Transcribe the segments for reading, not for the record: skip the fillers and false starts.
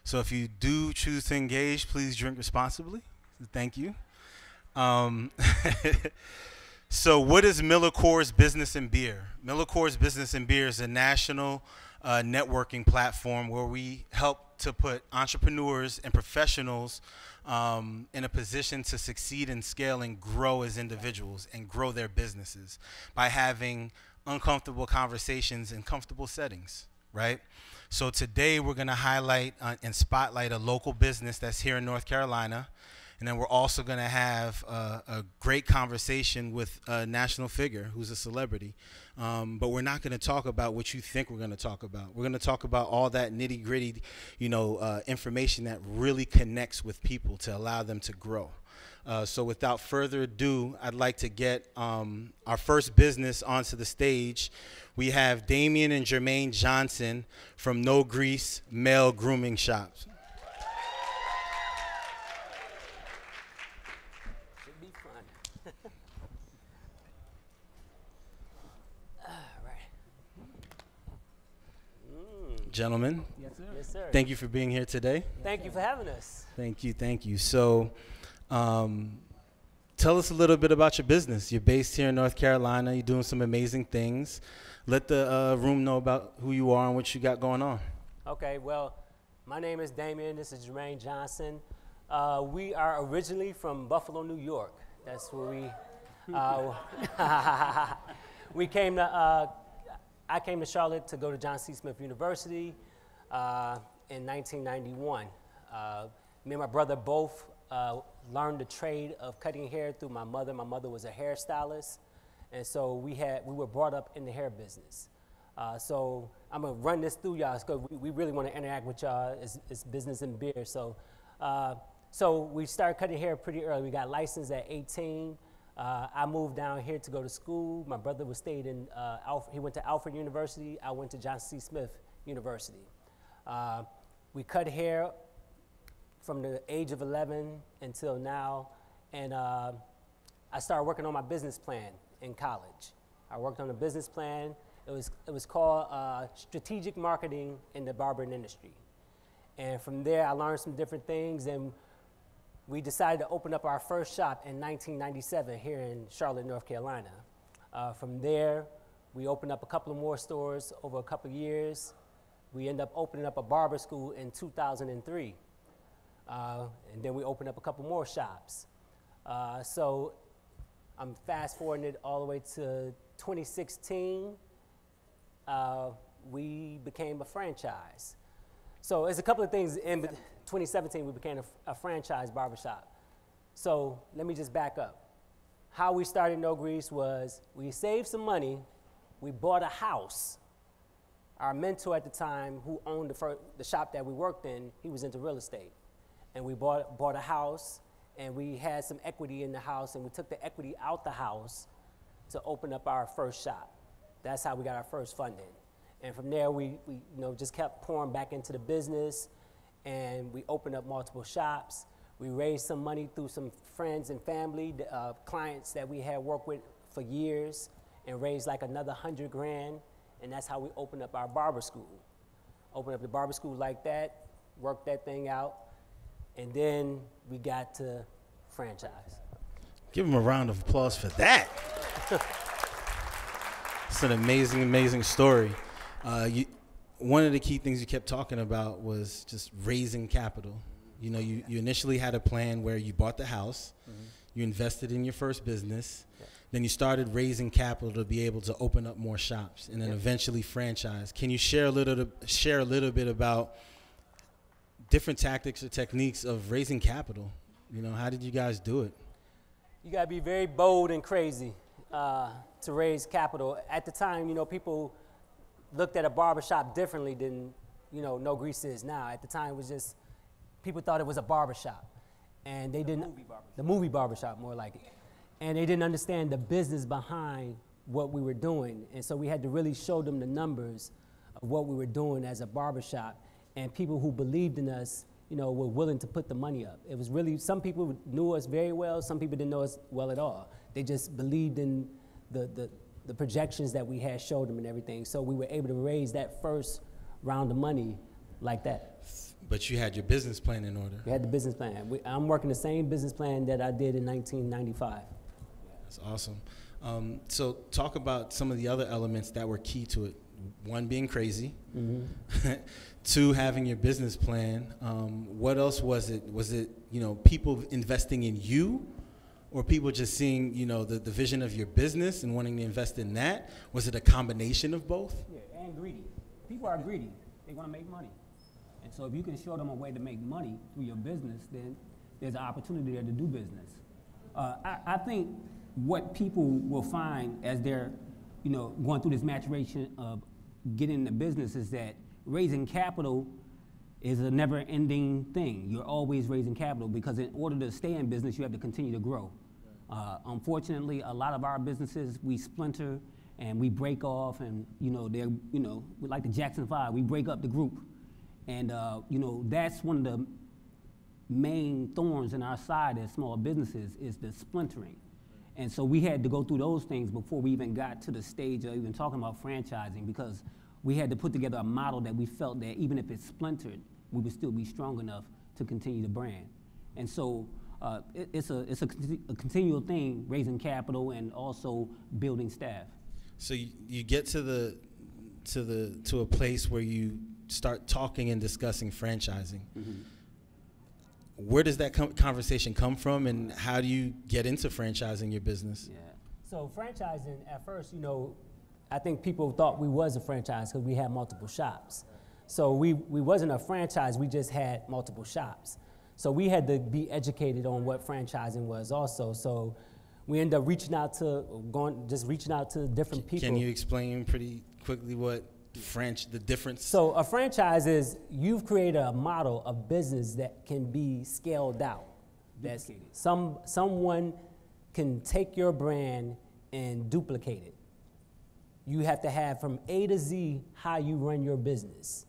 So if you do choose to engage, please drink responsibly. Thank you. Um, so what is Miller Coors Business and Beer? Miller Coors Business and Beer is a national networking platform where we help to put entrepreneurs and professionals in a position to succeed and scale and grow as individuals and grow their businesses by having uncomfortable conversations in comfortable settings, right? So today we're going to highlight and spotlight a local business that's here in North Carolina. And then we're also going to have a great conversation with a national figure who's a celebrity. But we're not going to talk about what you think we're going to talk about. We're going to talk about all that nitty gritty, information that really connects with people to allow them to grow. So without further ado, I'd like to get our first business onto the stage. We have Damian and Jermaine Johnson from No Grease Male Grooming Shops. Should be fun. All right. Gentlemen, Yes, sir. Yes, sir. thank you for being here today. Thank you for having us. Thank you, thank you. So tell us a little bit about your business. You're based here in North Carolina. You're doing some amazing things. Let the room know about who you are and what you got going on. Okay, well, my name is Damian. This is Jermaine Johnson. We are originally from Buffalo, New York. That's where we came to. I came to Charlotte to go to John C. Smith University in 1991. Me and my brother both learned the trade of cutting hair through my mother. My mother was a hairstylist, and so we were brought up in the hair business. So I'm gonna run this through y'all because we really want to interact with y'all. It's business and beer. So we started cutting hair pretty early. We got licensed at 18. I moved down here to go to school. My brother stayed in he went to Alfred University. I went to John C. Smith University. We cut hair from the age of 11 until now, and I started working on my business plan in college. I worked on a business plan. It was called strategic marketing in the barbering industry. And from there, I learned some different things, and we decided to open up our first shop in 1997 here in Charlotte, North Carolina. From there, we opened up a couple of more stores over a couple of years. We ended up opening up a barber school in 2003. And then we opened up a couple more shops. So I'm fast forwarding it all the way to 2016. We became a franchise. So there's a couple of things. In 2017, we became a franchise barbershop. So let me just back up. How we started No Grease was we saved some money. We bought a house. Our mentor at the time, who owned the shop that we worked in, he was into real estate. And we bought a house, and we had some equity in the house, and we took the equity out the house to open up our first shop. That's how we got our first funding. And from there, we just kept pouring back into the business, and we opened up multiple shops. We raised some money through some friends and family, clients that we had worked with for years, and raised like another 100 grand, and that's how we opened up our barber school. Opened up the barber school like that, worked that thing out, and then we got to franchise. Give him a round of applause for that. It's an amazing, amazing story. One of the key things you kept talking about was just raising capital. You know, you initially had a plan where you bought the house, you invested in your first business, then you started raising capital to be able to open up more shops, and then eventually franchise. Can you share a little bit about different tactics or techniques of raising capital? You know, how did you guys do it? You gotta be very bold and crazy to raise capital. At the time, people looked at a barbershop differently than, No Grease is now. At the time, it was just, people thought it was a barbershop. And they didn't, the movie barbershop, more like it. And they didn't understand the business behind what we were doing. And so we had to really show them the numbers of what we were doing as a barbershop. And people who believed in us, were willing to put the money up. It was really, some people knew us very well, some people didn't know us well at all. They just believed in the projections that we had showed them and everything. So we were able to raise that first round of money like that. But you had your business plan in order. We had the business plan. I'm working the same business plan that I did in 1995. That's awesome. So talk about some of the other elements that were key to it. One, being crazy. Mm-hmm. Two, having your business plan. What else was it? Was it, people investing in you, or people just seeing, the vision of your business and wanting to invest in that? Was it a combination of both? Yeah, and greedy. People are greedy. They want to make money. And so if you can show them a way to make money through your business, then there's an opportunity there to do business. I think what people will find as they're, going through this maturation of getting into business is that raising capital is a never-ending thing. You're always raising capital because in order to stay in business, you have to continue to grow. Unfortunately, a lot of our businesses, we splinter and we break off, and they're like the Jackson 5, we break up the group, and that's one of the main thorns in our side as small businesses is the splintering. And so we had to go through those things before we even got to the stage of even talking about franchising, because we had to put together a model that we felt that even if it's splintered, we would still be strong enough to continue the brand. And so it's a continual thing, raising capital and also building staff. So you get to a place where you start talking and discussing franchising. Mm-hmm. Where does that conversation come from, and how do you get into franchising your business? Yeah. So franchising, at first, I think people thought we was a franchise because we had multiple shops. So we wasn't a franchise, we just had multiple shops. So we had to be educated on what franchising was also. So we ended up reaching out to different people. Can you explain pretty quickly what the difference? So a franchise is you've created a model of business that can be scaled out. That's someone can take your brand and duplicate it. You have to have from A to Z how you run your business.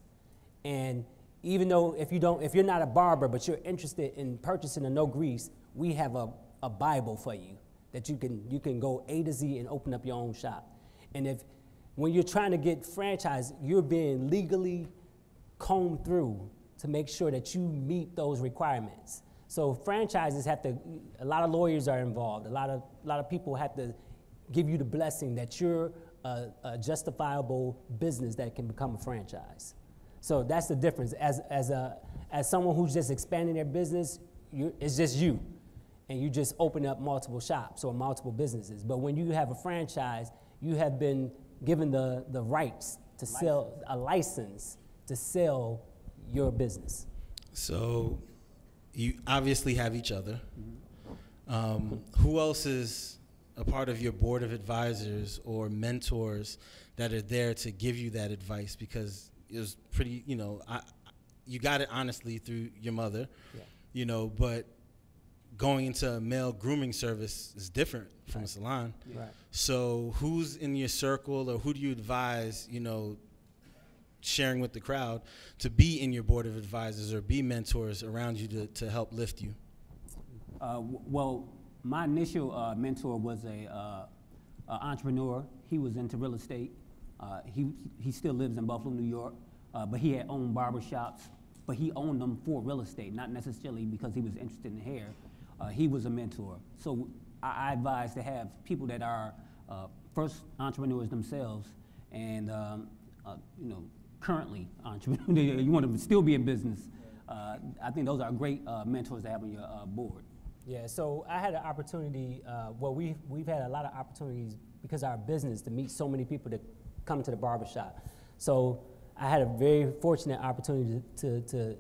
And even though if you're not a barber, but you're interested in purchasing a no grease, we have a Bible for you that you can go A to Z and open up your own shop. And when you're trying to get franchise, you're being legally combed through to make sure that you meet those requirements. So franchises a lot of lawyers are involved. A lot of people have to give you the blessing that you're a justifiable business that can become a franchise. So that's the difference. As someone who's just expanding their business, it's just you, and you just open up multiple shops or multiple businesses. But when you have a franchise, you have been given the rights to sell, a license to sell your business. So you obviously have each other. Mm-hmm. Who else is a part of your board of advisors or mentors that are there to give you that advice? Because it was pretty, you got it honestly through your mother, yeah. But going into a male grooming service is different from a salon. Yeah. Right. So who's in your circle, or who do you advise, sharing with the crowd to be in your board of advisors or be mentors around you to help lift you? Well, my initial mentor was a entrepreneur. He was into real estate. He still lives in Buffalo, New York, but he had owned barbershops, but he owned them for real estate, not necessarily because he was interested in hair. He was a mentor. So I advise to have people that are first entrepreneurs themselves and currently entrepreneurs. You want to still be in business. I think those are great mentors to have on your board. Yeah, so I had an opportunity, we've had a lot of opportunities because of our business to meet so many people that come to the barbershop. So I had a very fortunate opportunity to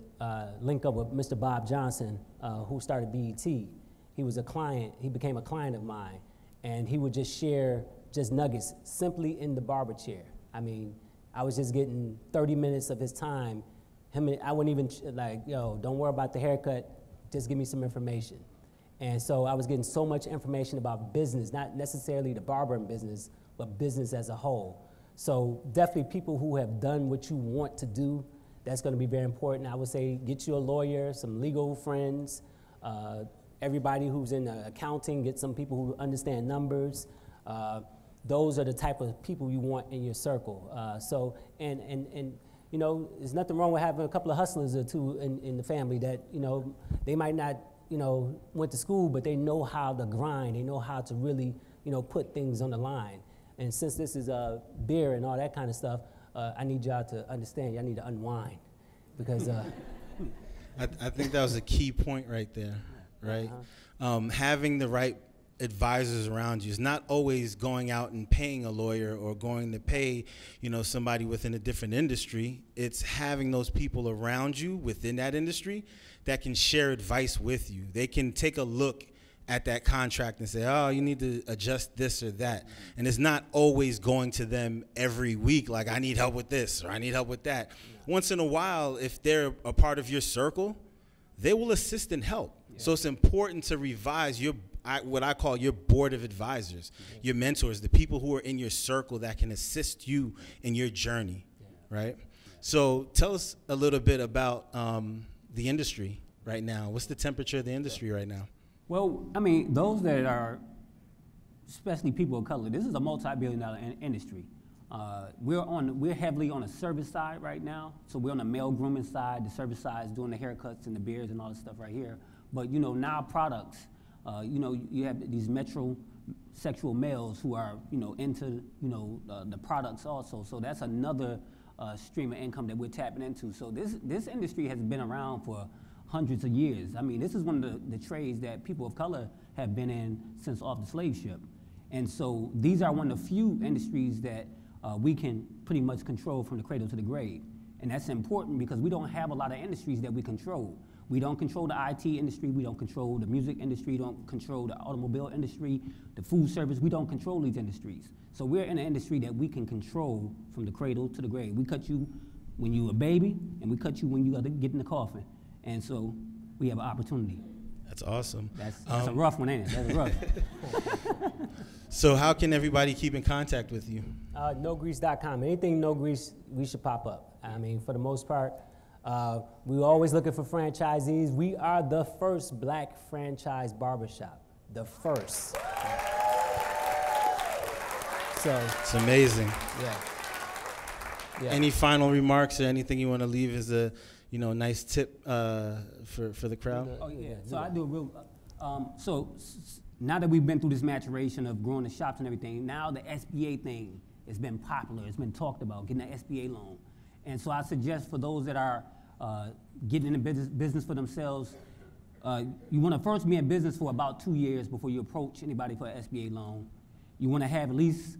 link up with Mr. Bob Johnson, who started BET. He was a client, he became a client of mine, and he would just share just nuggets simply in the barber chair. I mean, I was just getting 30 minutes of his time. I wouldn't even don't worry about the haircut, just give me some information. And so I was getting so much information about business, not necessarily the barbering business, but business as a whole. So definitely people who have done what you want to do, that's going to be very important. I would say get you a lawyer, some legal friends, everybody who's in accounting, get some people who understand numbers. Those are the type of people you want in your circle. you know, there's nothing wrong with having a couple of hustlers or two in the family that, you know, they might not, you know, went to school, but they know how to grind. They know how to really, you know, put things on the line. And since this is beer and all that kind of stuff, I need y'all to understand. Y'all need to unwind because. I think that was a key point right there, right? Having the right advisors around you is not always going out and paying a lawyer or going to pay, you know, somebody within a different industry. It's having those people around you within that industry that can share advice with you. They can take a look at that contract and say, oh, you need to adjust this or that. And it's not always going to them every week like, I need help with this or I need help with that. Once in a while, if they're a part of your circle, they will assist and help. So it's important to revise your what I call your board of advisors, your mentors, the people who are in your circle that can assist you in your journey, right? So tell us a little bit about the industry right now. What's the temperature of the industry right now? Well, I mean, those that are, especially people of color, this is a multi-billion-dollar industry. We're heavily on the service side right now. So we're on the male grooming side. The service side is doing the haircuts and the beards and all this stuff right here. But, you know, now products, you know, you have these metrosexual males who are, you know, into, you know, the products also. So that's another stream of income that we're tapping into. So this industry has been around for hundreds of years. I mean, this is one of the trades that people of color have been in since off the slave ship. And so these are one of the few industries that we can pretty much control from the cradle to the grave. And that's important because we don't have a lot of industries that we control. We don't control the IT industry, we don't control the music industry, we don't control the automobile industry, the food service, we don't control these industries. So we're in an industry that we can control from the cradle to the grave. We cut you when you're a baby, and we cut you when you got to get in the coffin. And so we have an opportunity. That's awesome. That's a rough one, ain't it? That's rough. So how can everybody keep in contact with you? NoGrease.com. Anything No Grease, we should pop up. I mean, for the most part, we're always looking for franchisees. We are the first black franchise barbershop. The first. So it's amazing. Yeah. Any final remarks or anything you want to leave as a, you know, nice tip for the crowd? Oh yeah. So I do a real. Now that we've been through this maturation of growing the shops and everything, now the SBA thing has been popular. It's been talked about, getting an SBA loan. And so I suggest for those that are getting into business for themselves, you want to first be in business for about 2 years before you approach anybody for an SBA loan. You want to have at least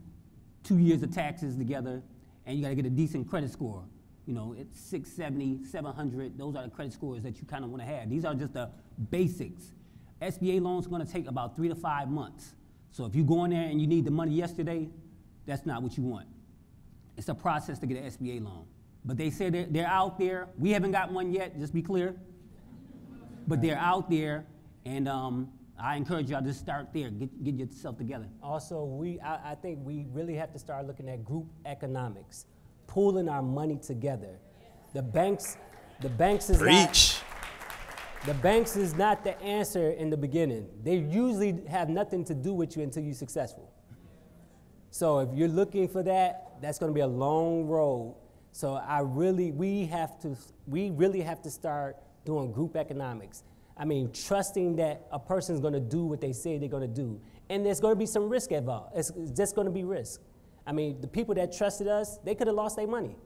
2 years of taxes together, and you got to get a decent credit score. You know, it's 670, 700. Those are the credit scores that you kind of want to have. These are just the basics. SBA loans are going to take about 3 to 5 months. So if you go in there and you need the money yesterday, that's not what you want. It's a process to get an SBA loan. But they say they're out there. We haven't got one yet, just be clear. But they're out there, and I encourage y'all to start there, get yourself together. Also, I think we really have to start looking at group economics, pooling our money together. The banks is Preach. The banks is not the answer in the beginning. They usually have nothing to do with you until you're successful. So if you're looking for that, that's going to be a long road. So we really have to start doing group economics. I mean, trusting that a person's going to do what they say they're going to do. And there's going to be some risk involved. It's just going to be risk. I mean, the people that trusted us, they could have lost their money.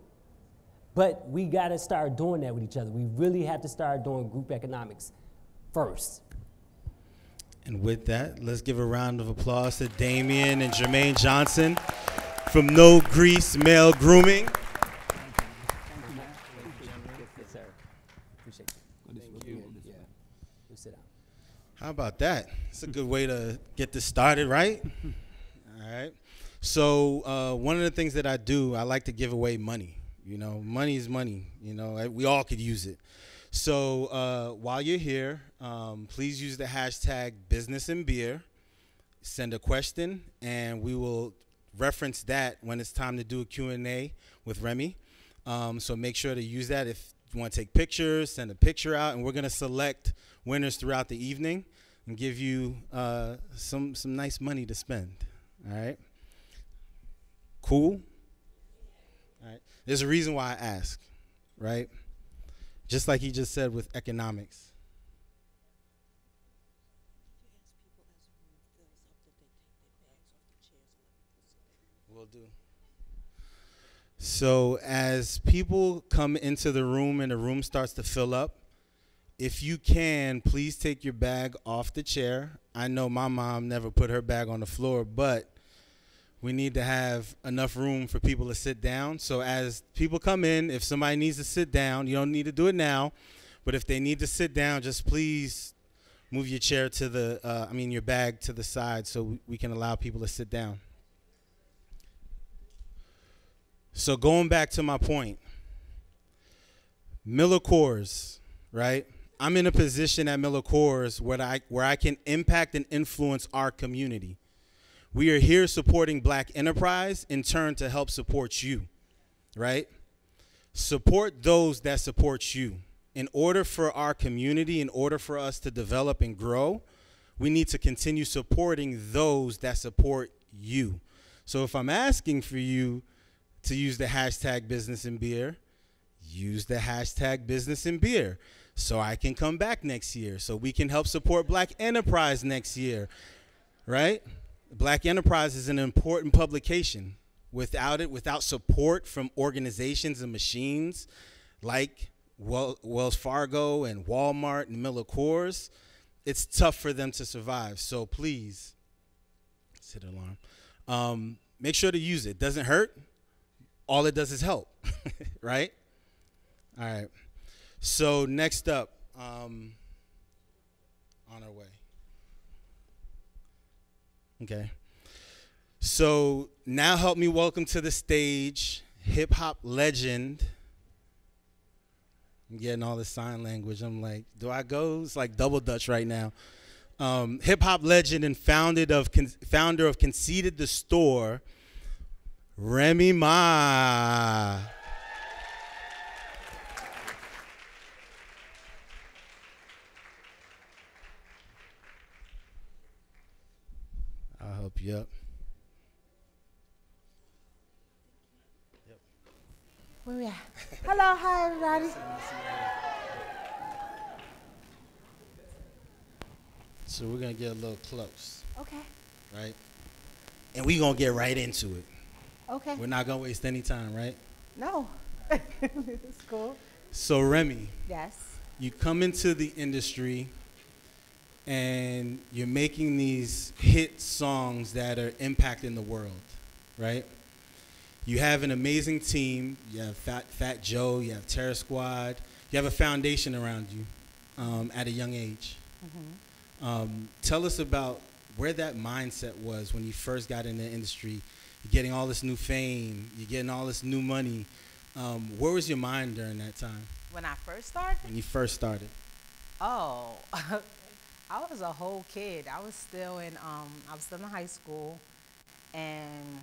But we got to start doing that with each other. We really have to start doing group economics first. And with that, let's give a round of applause to Damian and Jermaine Johnson from No Grease Male Grooming. Yes, sir. Appreciate you. Thank you. Yeah. You sit down. How about that? It's a good way to get this started, right? All right. So one of the things that I do, I like to give away money. You know, money is money. You know, we all could use it. So while you're here, please use the hashtag business and beer. Send a question, and we will reference that when it's time to do a Q&A with Remy. So make sure to use that. If you want to take pictures, send a picture out, and we're going to select winners throughout the evening and give you some nice money to spend. All right? Cool? All right. There's a reason why I ask. right? Just like he just said with economics. Will do. So as people come into the room and the room starts to fill up, if you can, please take your bag off the chair. I know my mom never put her bag on the floor, but we need to have enough room for people to sit down. So as people come in, if somebody needs to sit down, you don't need to do it now, but if they need to sit down, just please move your chair to the, your bag to the side so we can allow people to sit down. So going back to my point, Miller Coors, right? I'm in a position at Miller Coors where I can impact and influence our community. We are here supporting Black enterprise, in turn to help support you, right? Support those that support you. In order for our community, in order for us to develop and grow, we need to continue supporting those that support you. So if I'm asking for you to use the hashtag business and beer, use the hashtag business and beer. So I can come back next year, so we can help support Black enterprise next year, right? Black enterprise is an important publication. Without it, without support from organizations and machines like Wells Fargo and Walmart and Miller Coors, it's tough for them to survive. So please, set an alarm. Make sure to use it. It doesn't hurt. All it does is help, right? All right. So next up, on our way. Okay. So now help me welcome to the stage hip hop legend. I'm getting all this sign language. I'm like, do I go? It's like double Dutch right now. Hip hop legend and founder of Conceited the Store, Remy Ma. I'll help you up. Where we at? Hello, hi everybody. So we're gonna get a little close, Okay, right? And we're gonna get right into it. okay. We're not gonna waste any time, right? No, it's cool. So Remy, Yes. you come into the industry and you're making these hit songs that are impacting the world, right? You have an amazing team. You have Fat Joe, you have Terror Squad. You have a foundation around you at a young age. Tell us about where that mindset was when you first got in the industry. You're getting all this new fame. You're getting all this new money. Where was your mind during that time? When I first started? When you first started? Oh, I was a whole kid. I was still in high school, and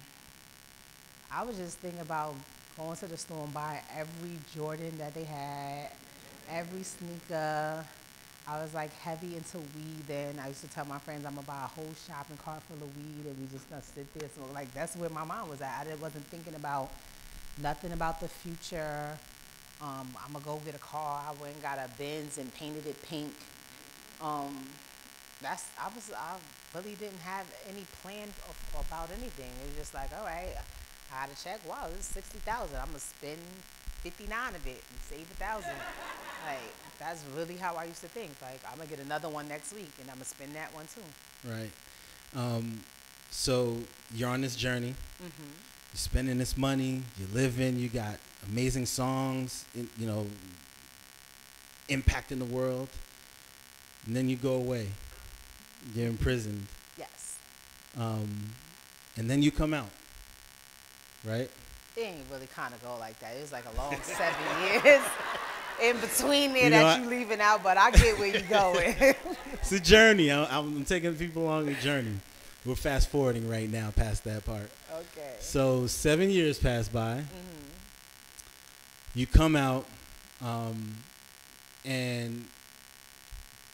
I was just thinking about going to the store and buying every Jordan that they had, every sneaker. I was like heavy into weed then. I used to tell my friends I'm gonna buy a whole shopping cart full of weed and we just gonna sit there. So like that's where my mind was at. I wasn't thinking about nothing about the future. I'm gonna go get a car. I went and got a Benz and painted it pink. I really didn't have any plan about anything. It was just like, all right, I had a check. Wow, this is 60,000. I'm gonna spend 59 of it and save 1,000. Like that's really how I used to think. Like I'm gonna get another one next week and I'm gonna spend that one too. Right. So you're on this journey. Mm-hmm. You're spending this money. You're living. You got amazing songs. Impacting the world. And then you go away. You're imprisoned. Yes. And then you come out. Right? It ain't really kind of go like that. It was like a long 7 years in between there that you leaving out, but I get where you going. It's a journey. I'm taking people along the journey. We're fast forwarding right now past that part. Okay. So 7 years pass by. Mm-hmm. You come out, and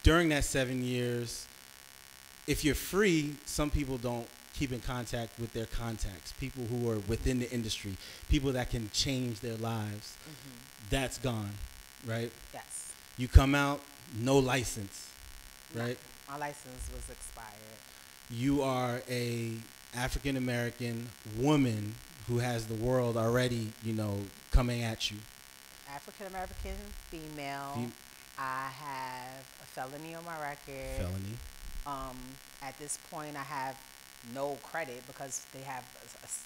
during that 7 years, if you're free, some people don't keep in contact with their contacts, people who are within the industry, people that can change their lives. That's gone, right? Yes. You come out, no license, right? My license was expired. You are a African American woman who has the world already, you know, coming at you. African American, female. I have a felony on my record. Felony. At this point, I have no credit because they have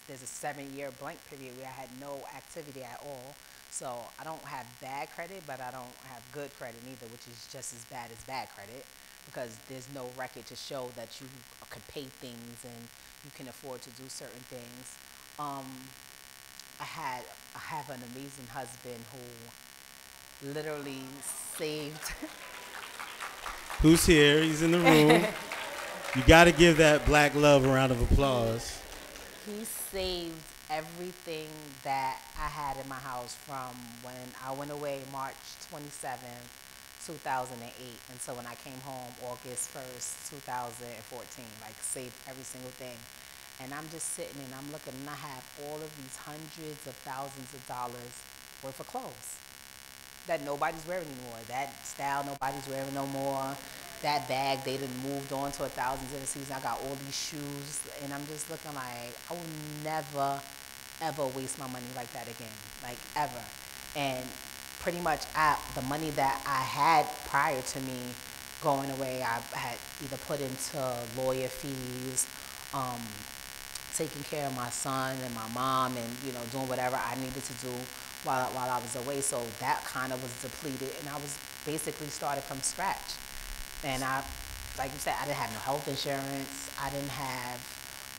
there's a 7-year blank period where I had no activity at all. So I don't have bad credit, but I don't have good credit either, which is just as bad credit, because there's no record to show that you could pay things and you can afford to do certain things. I have an amazing husband who literally saved. Who's here? He's in the room. You got to give that black love a round of applause. He saved everything that I had in my house from when I went away March 27th, 2008, until when I came home August 1st, 2014. Like, saved every single thing. And I'm just sitting and I'm looking and I have all of these hundreds of thousands of dollars worth of clothes that nobody's wearing anymore. That style nobody's wearing no more. That bag, they done moved on to 1,000 in the season. I got all these shoes, and I'm just looking like, I will never, ever waste my money like that again, like ever. And pretty much the money that I had prior to me going away, I had either put into lawyer fees, taking care of my son and my mom, and, you know, doing whatever I needed to do while I was away. So that kind of was depleted, and I was basically started from scratch. And like you said, I didn't have no health insurance. I didn't have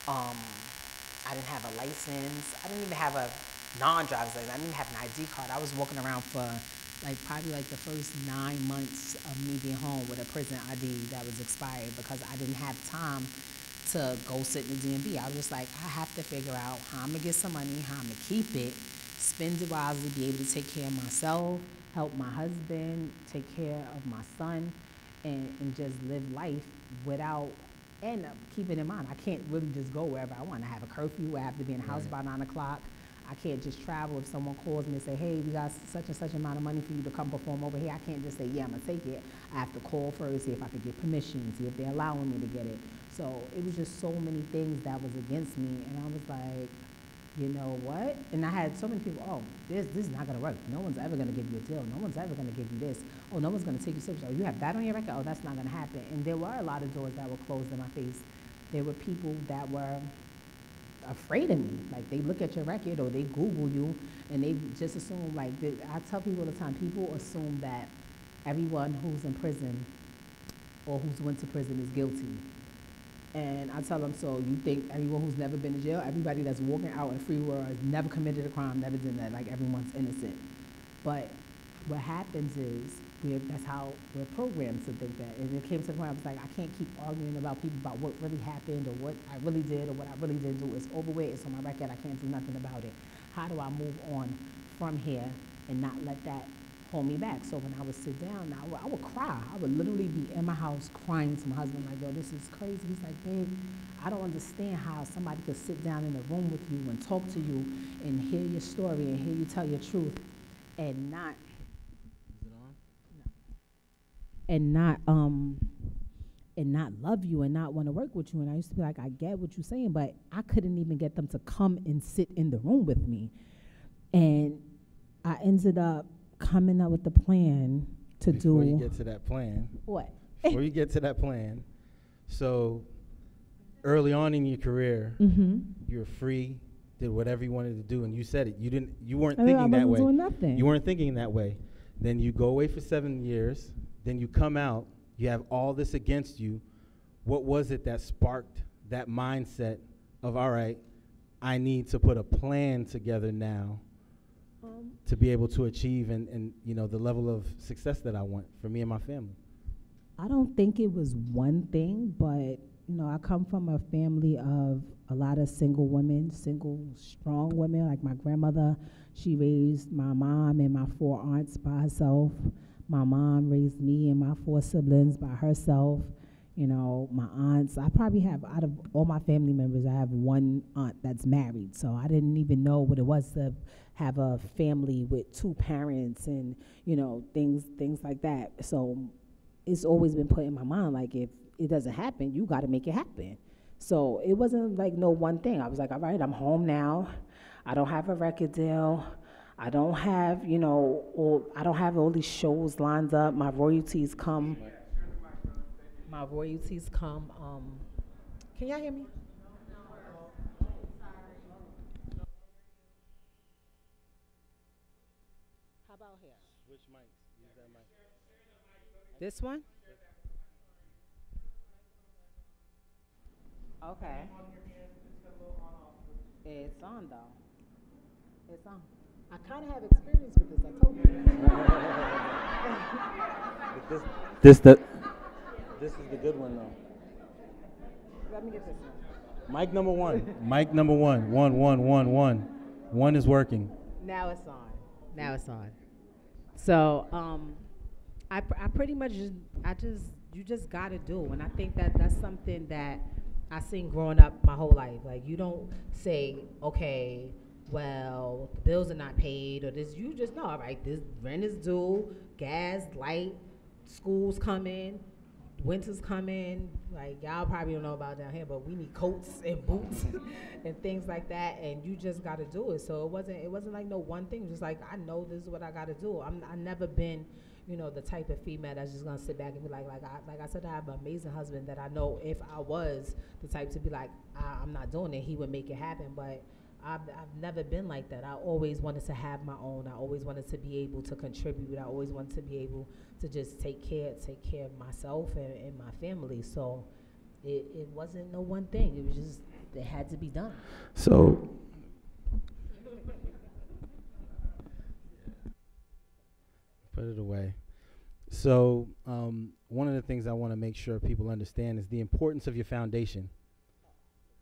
a license. I didn't even have a non-driver's license. I didn't even have an ID card. I was walking around for probably the first 9 months of me being home with a prison ID that was expired, because I didn't have time to go sit in the DMV. I was just like, I have to figure out how I'm gonna get some money, how I'm gonna keep it, spend it wisely, be able to take care of myself, help my husband, take care of my son, and just live life without, and keeping in mind, I can't really just go wherever I want. I have a curfew. I have to be in the house by 9 o'clock. I can't just travel. If someone calls me and say, hey, we got such and such amount of money for you to come perform over here, I can't just say, yeah, I'm going to take it. I have to call first, see if I could get permission, see if they're allowing me to get it. So it was just so many things that was against me, and I was like, you know what? And I had so many people, oh, this is not going to work. No one's ever going to give you a deal. No one's ever going to give you this. Oh, no one's going to take you serious. Oh, you have that on your record? Oh, that's not going to happen. And there were a lot of doors that were closed in my face. There were people that were afraid of me. Like, they look at your record or they Google you, and they just assume, like, I tell people all the time, people assume that everyone who's in prison or who's went to prison is guilty. And I tell them, so you think everyone who's never been to jail, everybody that's walking out in the free world has never committed a crime, never did that, like everyone's innocent. But what happens is, that's how we're programmed to think that. And it came to the point I was like, I can't keep arguing about people about what really happened or what I really did or what I really didn't do. It's over with, it's on my record, I can't do nothing about it. How do I move on from here and not let that hold me back? So when I would sit down, I would cry. I would literally be in my house crying to my husband, like, yo, this is crazy. He's like, babe, I don't understand how somebody could sit down in a room with you and talk to you and hear your story and hear you tell your truth and not, and not love you and not want to work with you. And I used to be like, I get what you're saying, but I couldn't even get them to come and sit in the room with me. And I ended up coming up with the plan to do. Before you get to that plan. What? Before you get to that plan, so early on in your career, you were free, did whatever you wanted to do, and you said it. You weren't thinking that way. Doing nothing. You weren't thinking that way. Then you go away for 7 years. Then you come out. You have all this against you. What was it that sparked that mindset of, all right, I need to put a plan together now to be able to achieve and you know, the level of success that I want for me and my family? I don't think it was one thing, but you know, I come from a family of a lot of single women, single, strong women. Like my grandmother, she raised my mom and my 4 aunts by herself. My mom raised me and my 4 siblings by herself. You know, my aunts, I probably have, out of all my family members, I have one aunt that's married. So I didn't even know what it was to have a family with two parents and, you know, things like that. So it's always been put in my mind, like, if it doesn't happen, you got to make it happen. So it wasn't like no one thing. I was like, all right, I'm home now. I don't have a record deal. I don't have, you know, I don't have all these shows lined up. My royalties come. My royalties come. Can y'all hear me? How about here? Switch mics. Use that mic. This one? Okay. It's on though. It's on. I kind of have experience with this. I told you. This is the good one though. Let me get this one. Mic number one. Mic number one. One. One is working. Now it's on. Now it's on. So, I pretty much you just gotta do, and I think that that's something that I seen growing up my whole life. Like, you don't say, okay, well, the bills are not paid, or this. You just know, all right, this rent is due, gas, light, school's coming, winter's coming. Like, y'all probably don't know about down here, but we need coats and boots and things like that, and you just got to do it. So it wasn't like no one thing. Just like, I know this is what I got to do. I never been, you know, the type of female that's just gonna sit back and be like I said, I have an amazing husband that I know if I was the type to be like, I'm not doing it, he would make it happen. But I've never been like that. I always wanted to have my own. I always wanted to be able to contribute. I always wanted to be able to just take care of myself and my family. So it wasn't no one thing. It was just, it had to be done. So put it away. So one of the things I want to make sure people understand is the importance of your foundation,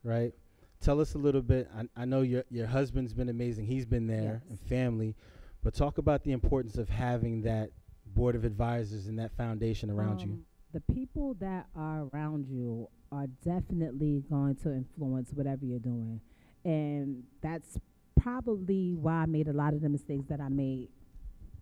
right? Tell us a little bit. I know your husband's been amazing. He's been there, Yes. and family. But talk about the importance of having that board of advisors and that foundation around you. The people that are around you are definitely going to influence whatever you're doing. And that's probably why I made a lot of the mistakes that I made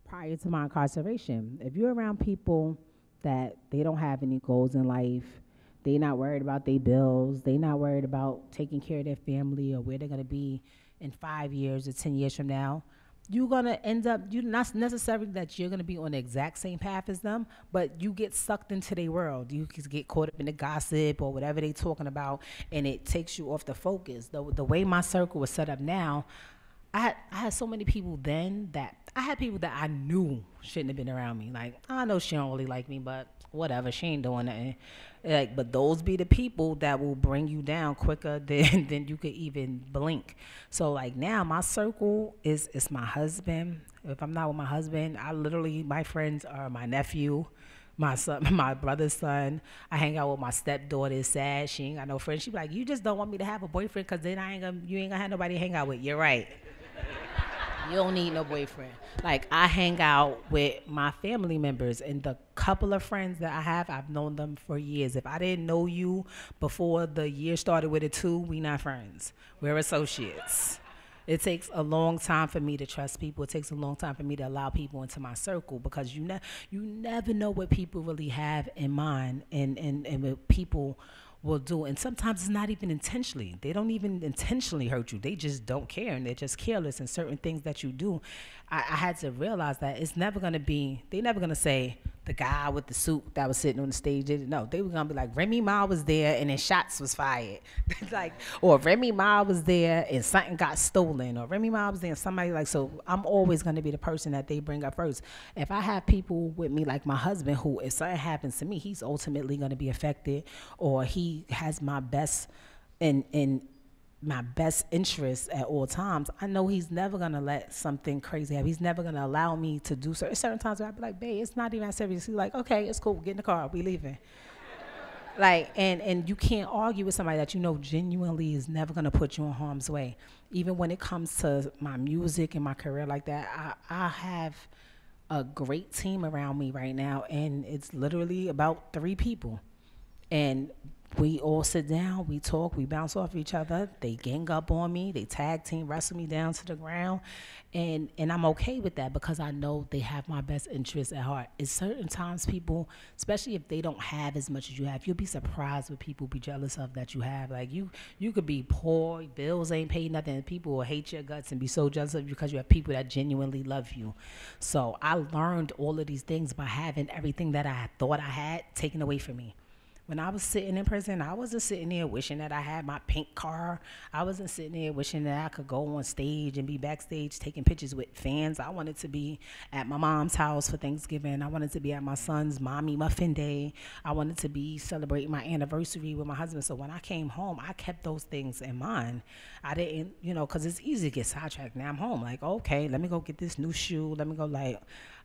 prior to my incarceration. If you're around people that they don't have any goals in life, they're not worried about their bills, they're not worried about taking care of their family or where they're going to be in 5 years or 10 years from now, you're going to end up, not necessarily that you're going to be on the exact same path as them, but you get sucked into their world. You can get caught up in the gossip or whatever they're talking about, and it takes you off the focus. The way my circle was set up now, I had so many people then that I had people that I knew shouldn't have been around me. Like, I know she don't really like me, but whatever, she ain't doing nothing. Like, but those be the people that will bring you down quicker than you could even blink. So like now my circle is my husband. If I'm not with my husband, my friends are my nephew, my son, my brother's son. I hang out with my stepdaughter. Is sad. She ain't got no friends. She be like, you just don't want me to have a boyfriend because then you ain't gonna have nobody to hang out with. You're right. You don't need no boyfriend. Like, I hang out with my family members, and the couple of friends that I have, I've known them for years. If I didn't know you before the year started with a 2, we not friends. We're associates. It takes a long time for me to trust people. It takes a long time for me to allow people into my circle, because you never know what people really have in mind and what people will do. And sometimes it's not even intentionally. They don't even intentionally hurt you. They just don't care, and they're just careless in certain things that you do. I had to realize that it's never going to be, they're never going to say the guy with the suit that was sitting on the stage did it. No, they were going to be like, Remy Ma was there and then shots was fired. Like, or Remy Ma was there and something got stolen, or Remy Ma was there and somebody, like, so I'm always going to be the person that they bring up first. If I have people with me like my husband, who if something happens to me, he's ultimately going to be affected, or he has my best in my best interest at all times, I know he's never gonna let something crazy happen. He's never gonna allow me to do certain times where I'd be like, babe, it's not even that serious. He's like, okay, it's cool, get in the car, we leaving. Like, and you can't argue with somebody that you know genuinely is never gonna put you in harm's way. Even when it comes to my music and my career like that, I have a great team around me right now, and it's literally about 3 people. And we all sit down, we talk, we bounce off each other. They gang up on me, they tag team wrestle me down to the ground. And I'm okay with that because I know they have my best interests at heart. It's certain times people, especially if they don't have as much as you have, you'll be surprised what people be jealous of that you have. Like you could be poor, bills ain't paid nothing, and people will hate your guts and be so jealous of you because you have people that genuinely love you. So I learned all of these things by having everything that I thought I had taken away from me. When I was sitting in prison, I wasn't sitting there wishing that I had my pink car. I wasn't sitting there wishing that I could go on stage and be backstage taking pictures with fans. I wanted to be at my mom's house for Thanksgiving. I wanted to be at my son's mommy muffin day. I wanted to be celebrating my anniversary with my husband. So when I came home, I kept those things in mind. I didn't, because it's easy to get sidetracked. Now I'm home. Like, okay, let me go get this new shoe. Let me go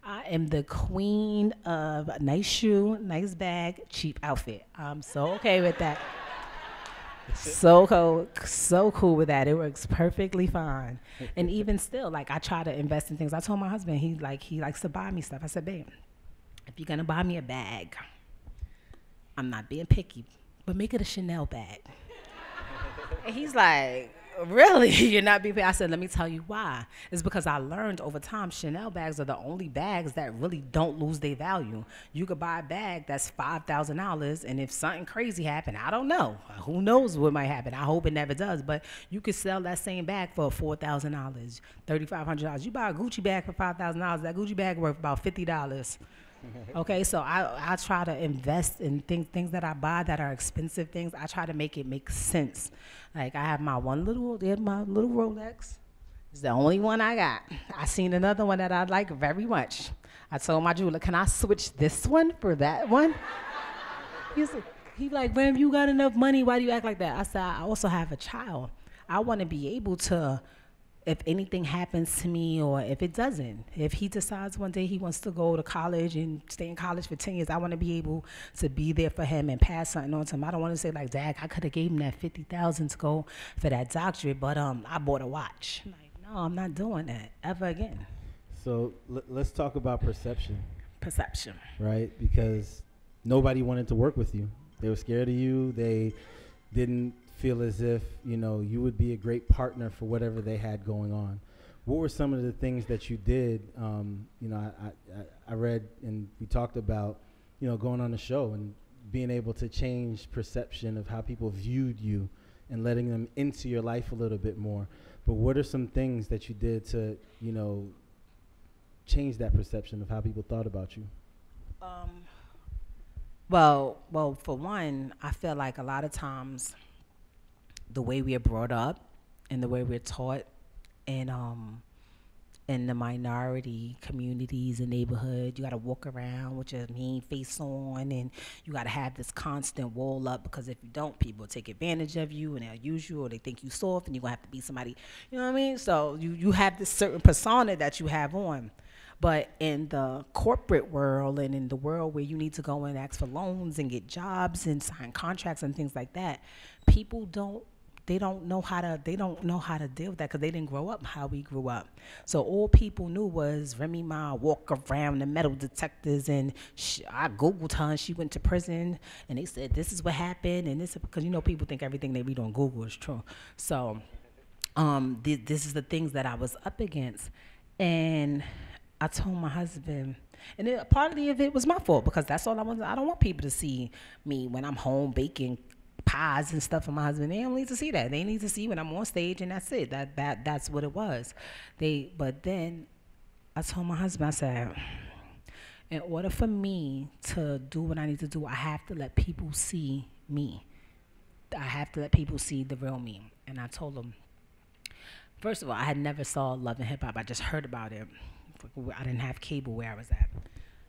I am the queen of nice shoe, nice bag, cheap outfit. I'm so okay with that. So cool with that. It works perfectly fine. And even still, I try to invest in things. I told my husband, he likes to buy me stuff. I said, babe, if you're gonna buy me a bag, I'm not being picky, but make it a Chanel bag. And he's like, really? You're not being paid? I said, let me tell you why. It's because I learned over time Chanel bags are the only bags that really don't lose their value. You could buy a bag that's $5,000, and if something crazy happened, I don't know. Who knows what might happen? I hope it never does. But you could sell that same bag for $4,000, $3,500. You buy a Gucci bag for $5,000, that Gucci bag worth about $50. Okay, so I try to invest in things that I buy that are expensive things. I try to make it make sense. Like I have my little Rolex. It's the only one I got. I seen another one that I like very much. I told my jeweler, can I switch this one for that one? He like, Ram, you got enough money. Why do you act like that? I said, I also have a child. I want to be able to, if anything happens to me or if it doesn't, if he decides one day he wants to go to college and stay in college for 10 years, I want to be able to be there for him and pass something on to him. I don't want to say like, Dad, I could have gave him that $50,000 to go for that doctorate, but I bought a watch. I'm like, no, I'm not doing that ever again. So let's talk about perception. Perception. Right? Because nobody wanted to work with you. They were scared of you. They didn't feel as if, you would be a great partner for whatever they had going on. What were some of the things that you did? I read and we talked about, going on the show and being able to change perception of how people viewed you and letting them into your life a little bit more. But what are some things that you did to, change that perception of how people thought about you? Well, for one, I feel like a lot of times the way we are brought up and the way we're taught in the minority communities and neighborhood, you got to walk around with your mean face on, and you got to have this constant wall up, because if you don't, people take advantage of you and they'll use you, or they think you soft and you're going to have to be somebody, you know what I mean? So you have this certain persona that you have on. But in the corporate world and in the world where you need to go and ask for loans and get jobs and sign contracts and things like that, people don't know how to deal with that, because they didn't grow up how we grew up. So all people knew was Remy Ma walk around the metal detectors, and I Googled her and she went to prison, and they said this is what happened, and this, because people think everything they read on Google is true. So this is the things that I was up against. And I told my husband, and partly of it was my fault, because that's all I want. I don't want people to see me when I'm home baking pies and stuff for my husband. They don't need to see that. They need to see when I'm on stage, and that's it. That's what it was. But then I told my husband, I said, in order for me to do what I need to do, I have to let people see me. I have to let people see the real me. And I told him, first of all, I had never saw Love and Hip Hop. I just heard about it. I didn't have cable where I was at,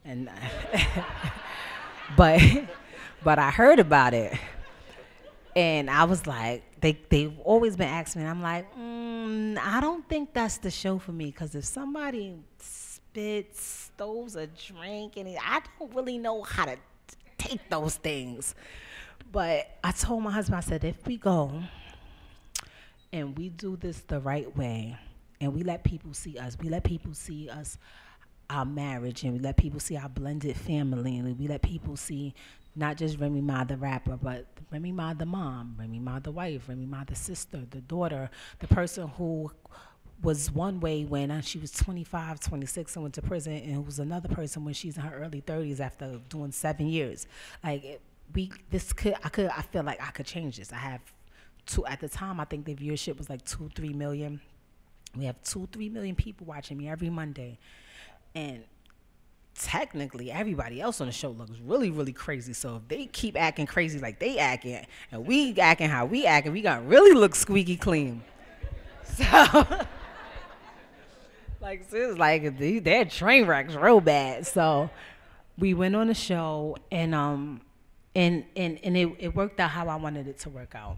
and but I heard about it, and I was like, they've always been asking me, and I'm like, I don't think that's the show for me, because if somebody spits, throws a drink, and I don't really know how to take those things. But I told my husband, I said, if we go and we do this the right way, and we let people see us our marriage, and we let people see our blended family, and we let people see not just Remy Ma the rapper, but Remy Ma the mom, Remy Ma the wife, Remy Ma the sister, the daughter, the person who was one way when she was 25, 26 and went to prison, and who was another person when she's in her early 30s after doing 7 years. Like I feel like I could change this. I have at the time, I think the viewership was like 2-3 million. We have 2-3 million people watching me every Monday, and technically everybody else on the show looks really, really crazy. So if they keep acting crazy like they acting, and we acting how we acting, we gotta really look squeaky clean. So like, it's like they're train wrecks real bad. So we went on the show, and it worked out how I wanted it to work out.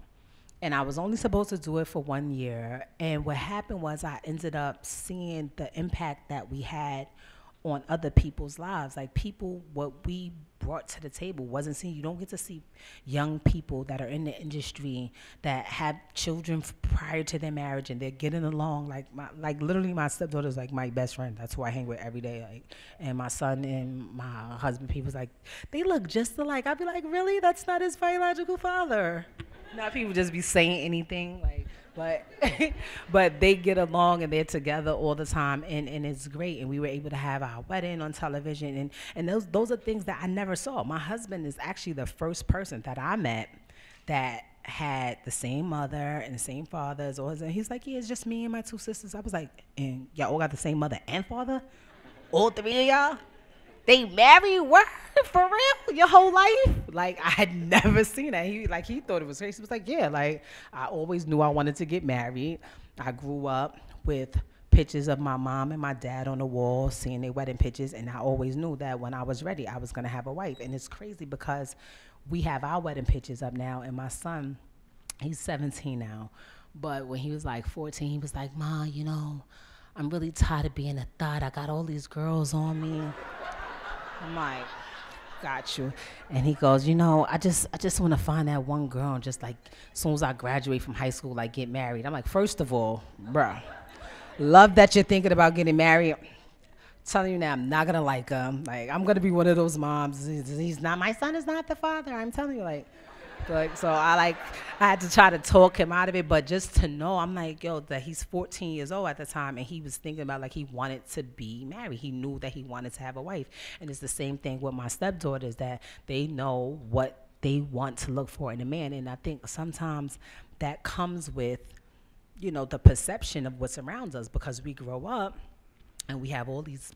And I was only supposed to do it for 1 year. And what happened was I ended up seeing the impact that we had on other people's lives. Like, people, what we brought to the table wasn't seen. You don't get to see young people that are in the industry that have children prior to their marriage, and they're getting along. Like literally my stepdaughter's like my best friend. That's who I hang with every day. Like, and my son and my husband, people's like, they look just alike. I'd be like, really? That's not his biological father. Not people just be saying anything, like, but they get along and they're together all the time, and it's great. And we were able to have our wedding on television, and those are things that I never saw. My husband is actually the first person that I met that had the same mother and the same father as always. And he's like, yeah, it's just me and my 2 sisters. I was like, and y'all all got the same mother and father? All 3 of y'all? They married? What? For real? Your whole life? Like, I had never seen that. He thought it was crazy. He was like, yeah, like, I always knew I wanted to get married. I grew up with pictures of my mom and my dad on the wall, seeing their wedding pictures, and I always knew that when I was ready, I was going to have a wife. And it's crazy because we have our wedding pictures up now, and my son, he's 17 now, but when he was like 14, he was like, Ma, you know, I'm really tired of being a thot. I got all these girls on me. I'm like, got you. And he goes, you know, I just want to find that one girl, and just like, as soon as I graduate from high school, like, get married. I'm like, first of all, bruh, love that you're thinking about getting married. I'm telling you now, I'm not gonna like him. Like, I'm gonna be one of those moms. He's not, my son is not the father. I'm telling you, like, so I had to try to talk him out of it, but just to know, I'm like, yo, that he's 14 years old at the time, and he was thinking about, like, he wanted to be married. He knew that he wanted to have a wife. And it's the same thing with my stepdaughters, that they know what they want to look for in a man. And I think sometimes that comes with, you know, the perception of what's around us, because we grow up and we have all these,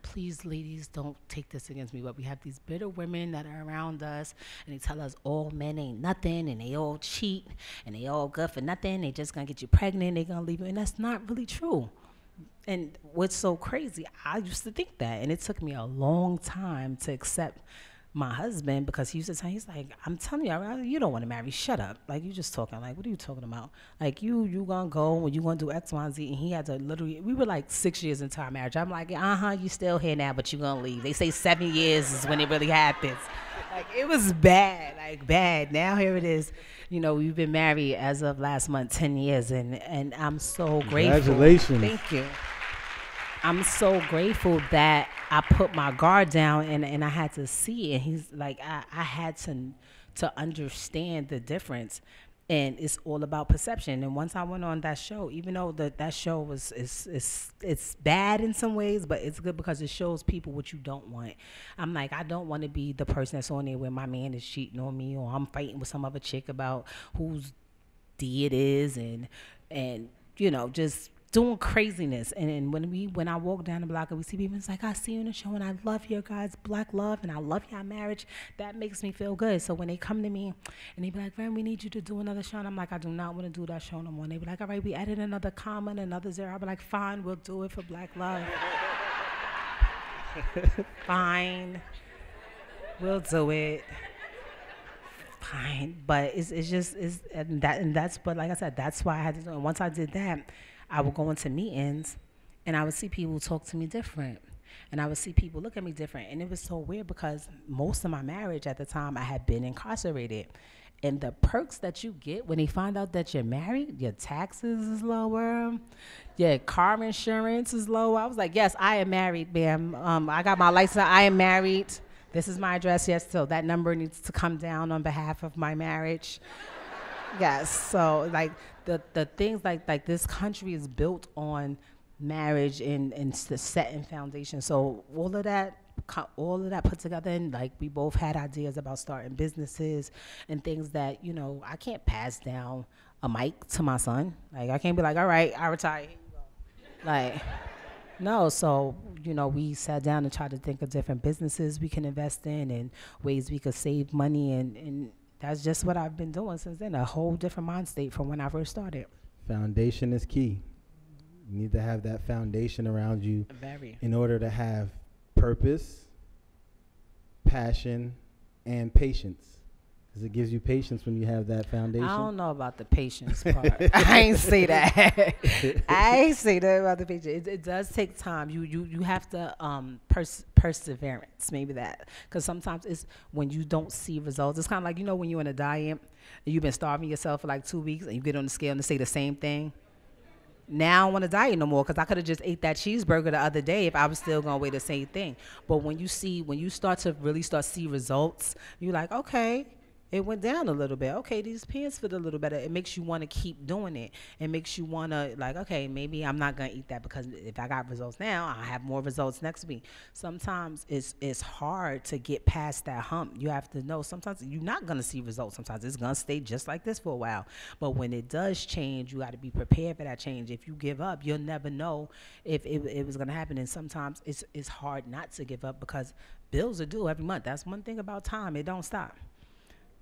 please, ladies, don't take this against me, but we have these bitter women that are around us, and they tell us all men ain't nothing, and they all cheat, and they all good for nothing. They just gonna get you pregnant, they gonna leave you, and that's not really true. And what's so crazy, I used to think that, and it took me a long time to accept my husband, because he used to tell me, he's like, I'm telling you, you don't want to marry, shut up. Like, you just talking. Like, what are you talking about? Like, you gonna go and you gonna do X, Y, and Z. And he had to literally, we were like 6 years into our marriage. I'm like, you still here now, but you gonna leave. They say 7 years is when it really happens. Like, it was bad, like bad. Now here it is. You know, we've been married as of last month, 10 years, and I'm so grateful. Congratulations. Thank you. I'm so grateful that I put my guard down, and I had to see it. And he's like, I had to understand the difference, and it's all about perception. And once I went on that show, even though that show was it's bad in some ways, but it's good because it shows people what you don't want. I'm like, I don't want to be the person that's on there where my man is cheating on me, or I'm fighting with some other chick about whose D it is, and you know, just doing craziness. And when I walk down the block and we see people, it's like, I see you in the show, and I love your guys' black love, and I love your marriage. That makes me feel good. So when they come to me and they be like, Ren, we need you to do another show, and I'm like, I do not want to do that show no more. And they be like, all right, we added another comma and another zero. I'll be like, fine, we'll do it for black love. Fine, we'll do it. Fine. But but like I said, that's why I had to do it. And once I did that, I would go into meetings, and I would see people talk to me different, and I would see people look at me different. And it was so weird, because most of my marriage at the time, I had been incarcerated, And the perks that you get when they find out that you're married, your taxes is lower, your car insurance is lower. I was like, yes, I am married, ma'am. I got my license. I am married. This is my address. Yes, so that number needs to come down on behalf of my marriage. Yes, so like the things like this country is built on marriage and the setting foundation. So all of that put together, and like we both had ideas about starting businesses and things that, you know, I can't pass down a mic to my son. Like I can't be like, all right, I retire. Here you go. Like, no. So, you know, we sat down and tried to think of different businesses we can invest in and ways we could save money, and that's just what I've been doing since then. A whole different mind state from when I first started. Foundation is key. You need to have that foundation around you in order to have purpose, passion, and patience. Because it gives you patience when you have that foundation. I don't know about the patience part. I ain't say that. I ain't say that about the patience. It does take time. You have to perseverance, maybe that. Because sometimes it's when you don't see results. It's kind of like, you know, when you're in a diet and you've been starving yourself for like 2 weeks and you get on the scale and say the same thing. Now I don't want to diet no more because I could have just ate that cheeseburger the other day if I was still going to weigh the same thing. But when you start to really see results, you're like, okay, it went down a little bit. Okay, these pants fit a little better. It makes you want to keep doing it. It makes you want to, like, okay, maybe I'm not going to eat that because if I got results now, I'll have more results next week. Sometimes it's hard to get past that hump. You have to know sometimes you're not going to see results. Sometimes it's going to stay just like this for a while. But when it does change, you got to be prepared for that change. If you give up, you'll never know if it was going to happen. And sometimes it's hard not to give up because bills are due every month. That's one thing about time. It don't stop.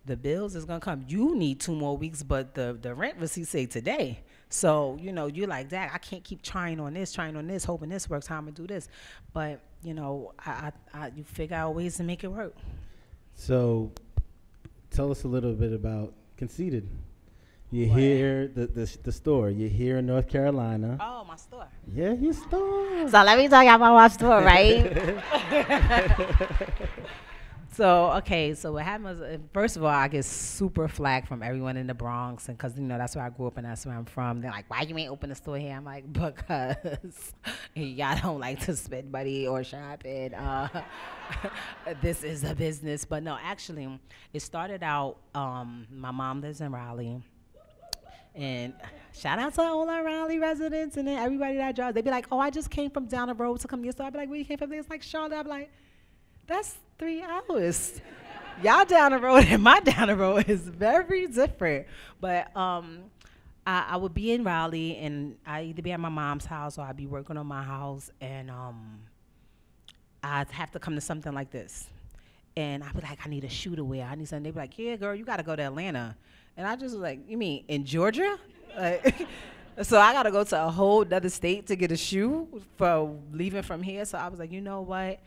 The bills is gonna come. You need 2 more weeks, but the rent receipt say today. So, you know, you're like, Dad, I can't keep trying on this, hoping this works. How I'm gonna do this? But, you know, you figure out ways to make it work. So, tell us a little bit about Conceited. You're here, the store. You're here in North Carolina. Oh, my store. Yeah, your store. So let me tell you about my store, right? So, okay, so what happened was, first of all, I get super flack from everyone in the Bronx, and because, you know, that's where I grew up and that's where I'm from. They're like, why you ain't open a store here? I'm like, because y'all don't like to spend money or shop, and this is a business. But no, actually, it started out, my mom lives in Raleigh, and shout out to all our Raleigh residents and then everybody that drives. They be like, oh, I just came from down the road to come to your store. I be like, where you came from? It's like Charlotte. I be like, that's 3 hours. Y'all down the road and my down the road is very different. But I would be in Raleigh, and I either be at my mom's house or I'd be working on my house, and I'd have to come to something like this. And I'd be like, I need a shoe to wear. I need something. They'd be like, yeah, girl, you got to go to Atlanta. And I just was like, you mean in Georgia? Like, so I got to go to a whole other state to get a shoe for leaving from here. So I was like, you know what?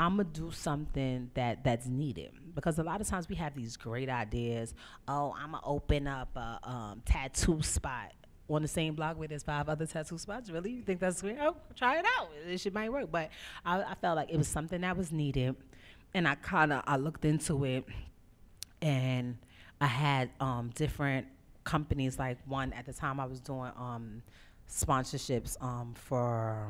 I'm going to do something that's needed. Because a lot of times we have these great ideas. Oh, I'm going to open up a tattoo spot on the same block where there's 5 other tattoo spots. Really? You think that's great? Oh, try it out. It should might work. But I felt like it was something that was needed. And I looked into it. And I had different companies. Like one at the time I was doing sponsorships for,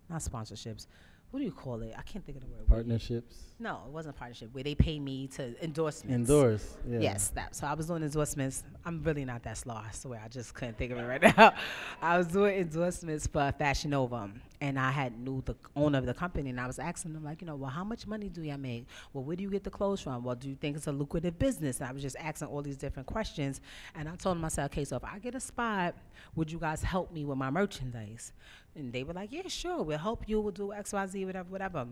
not sponsorships. What do you call it? I can't think of the word. Partnerships? No, it wasn't a partnership. Where they pay me to endorsements. Endorse, yeah. Yes, that. So I was doing endorsements. I'm really not that slow, I swear. I just couldn't think of it right now. I was doing endorsements for Fashion Nova. And I knew the owner of the company, and I was asking them, like, you know, well, how much money do y'all make? Well, where do you get the clothes from? Well, do you think it's a lucrative business? And I was just asking all these different questions. And I told them, I said, okay, so if I get a spot, would you guys help me with my merchandise? And they were like, yeah, sure, we'll help you, we'll do X, Y, Z, whatever.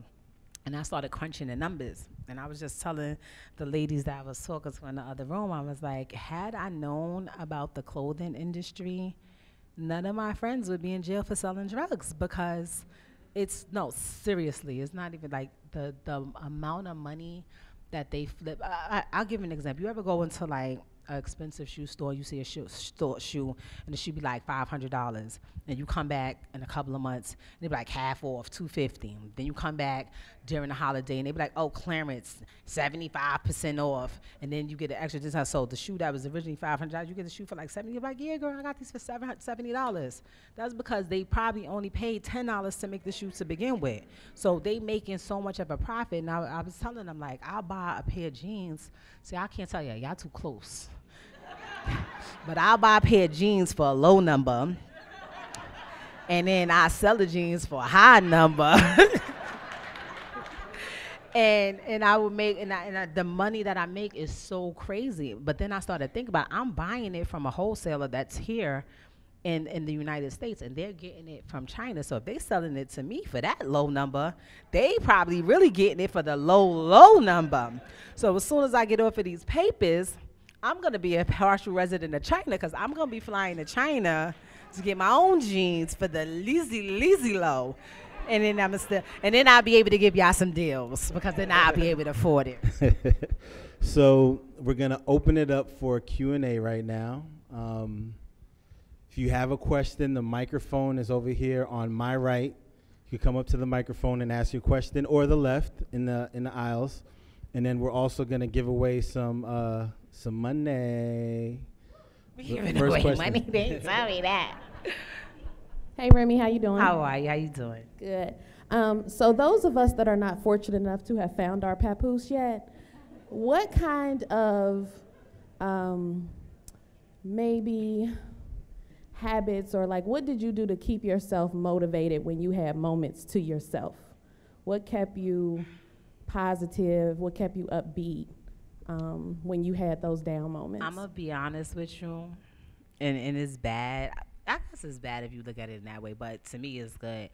And I started crunching the numbers. And I was just telling the ladies that I was talking to in the other room, I was like, had I known about the clothing industry, none of my friends would be in jail for selling drugs, because seriously, it's not even like the amount of money that they flip. I'll give you an example. You ever go into like an expensive shoe store, you see a shoe, and the shoe be like $500, and you come back in a couple of months, and they be like half off, $250. Then you come back, during the holiday, and they be like, oh, clearance, 75% off, and then you get an extra discount. So the shoe that was originally $500, you get the shoe for like $70. You're like, yeah, girl, I got these for $70. That's because they probably only paid $10 to make the shoe to begin with. So they making so much of a profit. Now I was telling them, like, I'll buy a pair of jeans. See, I can't tell you, y'all too close. But I'll buy a pair of jeans for a low number, and then I sell the jeans for a high number. And I would make, the money that I make is so crazy. But then I started thinking about, I'm buying it from a wholesaler that's here in the United States, and they're getting it from China. So if they selling it to me for that low number, they probably really getting it for the low number. So as soon as I get off of these papers, I'm gonna be a partial resident of China, because I'm gonna be flying to China to get my own jeans for the lazy low. And then I'll be able to give y'all some deals, because then I'll be able to afford it. So we're gonna open it up for Q&A right now. If you have a question, the microphone is over here on my right. You can come up to the microphone and ask your question, or the left in the aisles. And then we're also gonna give away some money. We giving away money? They didn't tell me that. Hey, Remy, how you doing? How are you? How you doing? Good. So those of us that are not fortunate enough to have found our papoose yet, what kind of maybe habits, or like, what did you do to keep yourself motivated when you had moments to yourself? What kept you positive? What kept you upbeat when you had those down moments? I'm going to be honest with you, and it's bad. I guess it's bad if you look at it in that way, but to me it's good.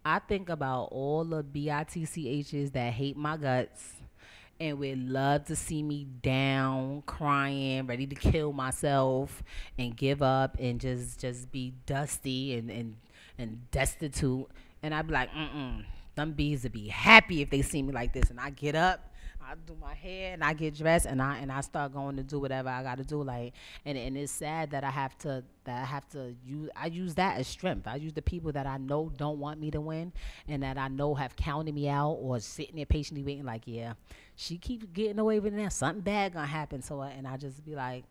I think about all the bitchs that hate my guts and would love to see me down, crying, ready to kill myself and give up and just be dusty and destitute. And I'd be like, them bees would be happy if they see me like this. And I get up, I do my hair, and I get dressed, and I start going to do whatever I got to do. Like, and it's sad that I use that as strength. I use the people that I know don't want me to win, and that I know have counted me out or sitting there patiently waiting. Like, yeah, she keeps getting away with it now. Something bad gonna happen to her, and I just be like,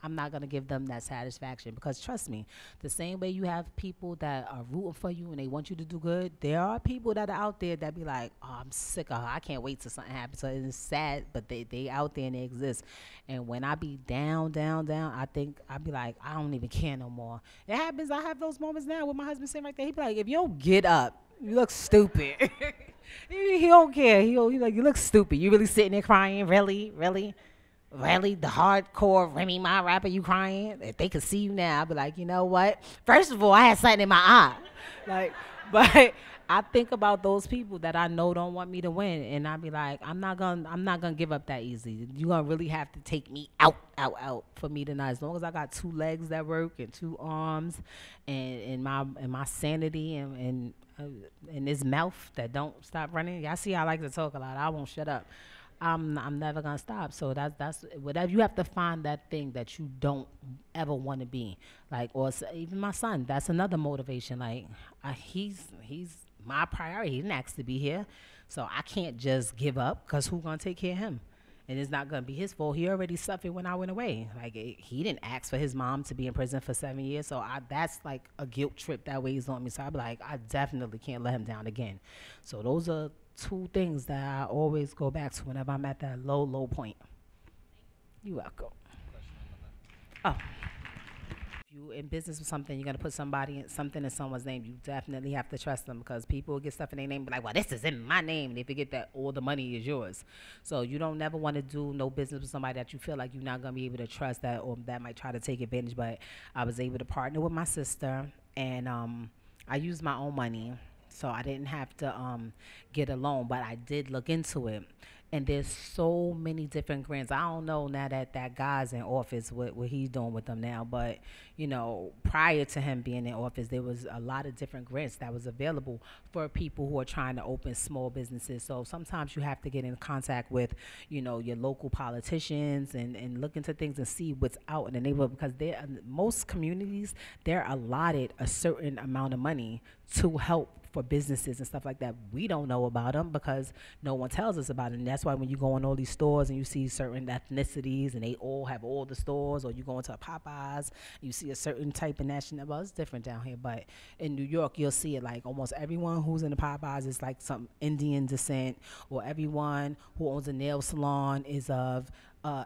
I'm not going to give them that satisfaction, because trust me, the same way you have people that are rooting for you and they want you to do good, there are people that are out there that be like, oh, I'm sick of her. I can't wait till something happens. So it's sad, but they out there and they exist. And when I be down, I think I be like, I don't even care no more. It happens. I have those moments now with my husband sitting right there. He be like, if you don't get up, you look stupid. he don't care. He like, you look stupid. You really sitting there crying? Really? Really, the hardcore Remy Ma rapper, you crying? If they could see you now, I'd be like, you know what? First of all, I had something in my eye. But I think about those people that I know don't want me to win, and I'd be like, I'm not gonna give up that easy. You're gonna really have to take me out for me to not. As long as I got 2 legs that work and 2 arms, and my sanity and this mouth that don't stop running. Y'all see, I like to talk a lot. I won't shut up. I'm never gonna stop. So that's whatever. You have to find that thing that you don't ever want to be. Like, or even my son, that's another motivation. Like, he's my priority. He didn't ask to be here, so I can't just give up, because who's gonna take care of him? And it's not gonna be his fault. He already suffered when I went away. Like, he didn't ask for his mom to be in prison for 7 years. So that's like a guilt trip that weighs on me. So I'd be like, I definitely can't let him down again. So those are 2 things that I always go back to whenever I'm at that low point. You're welcome. Oh. If you in business with something, you're going to put something in someone's name, you definitely have to trust them, because people get stuff in their name and be like, well, this is in my name, and they forget that all the money is yours. So you don't never want to do no business with somebody that you feel like you're not going to be able to trust, that or that might try to take advantage. But I was able to partner with my sister, and I used my own money. So I didn't have to get a loan, but I did look into it. And there's so many different grants. I don't know now that guy's in office, what he's doing with them now. But, you know, prior to him being in office, there was a lot of different grants that was available for people who are trying to open small businesses. So sometimes you have to get in contact with, you know, your local politicians and look into things and see what's out in the neighborhood, because most communities, they're allotted a certain amount of money to help for businesses and stuff like that. We don't know about them because no one tells us about it. And that's why when you go in all these stores and you see certain ethnicities and they all have all the stores, or you go into a Popeyes, you see a certain type of national, well, it's different down here, but in New York, you'll see it like almost everyone who's in the Popeyes is like some Indian descent, or everyone who owns a nail salon is of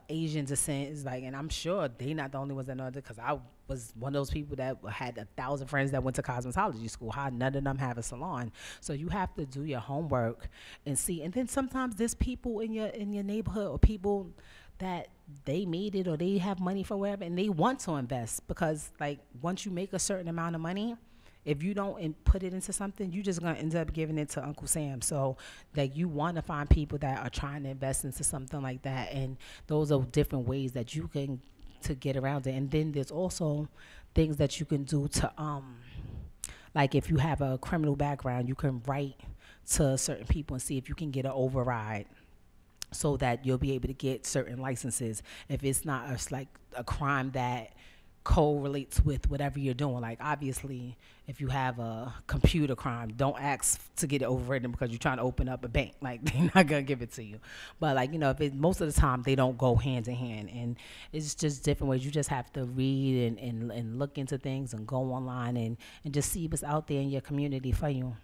Asian descent. Is like, and I'm sure they not the only ones that know it, because I was one of those people that had 1,000 friends that went to cosmetology school. How none of them have a salon. So you have to do your homework and see. And then sometimes there's people in your neighborhood, or people that they made it or they have money for wherever, and they want to invest, because like once you make a certain amount of money, if you don't put it into something, you're just going to end up giving it to Uncle Sam. So, like, you want to find people that are trying to invest into something like that. And those are different ways that you can to get around it. And then there's also things that you can do to, like, if you have a criminal background, you can write to certain people and see if you can get an override, so that you'll be able to get certain licenses if it's not like a crime that correlates with whatever you're doing. Like, obviously, if you have a computer crime, don't ask to get it overridden because you're trying to open up a bank. Like, they're not gonna give it to you. But like, you know, if most of the time they don't go hand in hand, and it's just different ways. You just have to read and look into things and go online and just see what's out there in your community for you.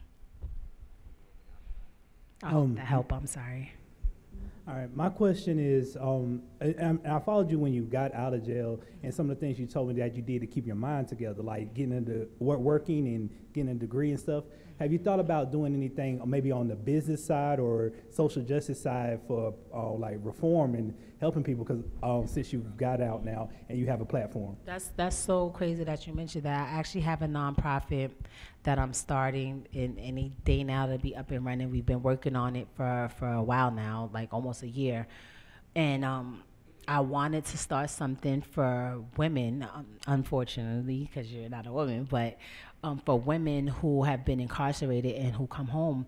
I hope that help. I'm sorry. All right, my question is, I followed you when you got out of jail, and some of the things you told me that you did to keep your mind together, like getting into working and getting a degree and stuff. Have you thought about doing anything maybe on the business side or social justice side for like reform and helping people, because since you've got out now and you have a platform? That's so crazy that you mentioned that. I actually have a nonprofit that I'm starting in any day now to be up and running. We've been working on it for a while now, like almost a year. And I wanted to start something for women, unfortunately, because you're not a woman, but for women who have been incarcerated and who come home,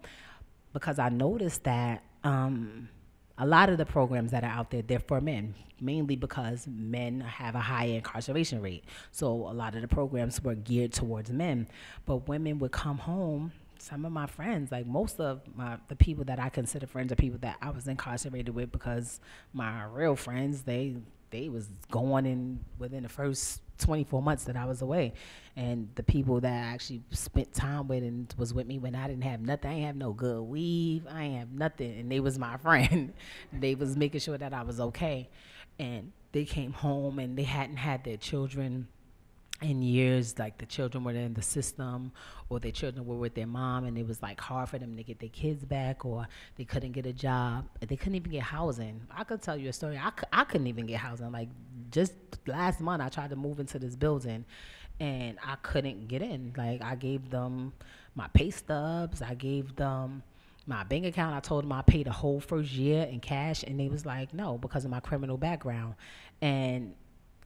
because I noticed that a lot of the programs that are out there, they're for men, mainly because men have a higher incarceration rate. So a lot of the programs were geared towards men, but women would come home. Some of my friends, like most of the people that I consider friends, are people that I was incarcerated with, because my real friends, they was going in within the first 24 months that I was away. And the people that I actually spent time with and was with me when I didn't have nothing, I ain't have no good weave, I ain't have nothing, and they was my friend. They was making sure that I was okay. And they came home and they hadn't had their children in years. Like, the children were in the system, or their children were with their mom, and it was like hard for them to get their kids back, or they couldn't get a job. They couldn't even get housing. I could tell you a story. I couldn't even get housing. Like, just last month I tried to move into this building and I couldn't get in. Like, I gave them my pay stubs, I gave them my bank account. I told them I paid the whole first year in cash, and they was like, no, because of my criminal background. And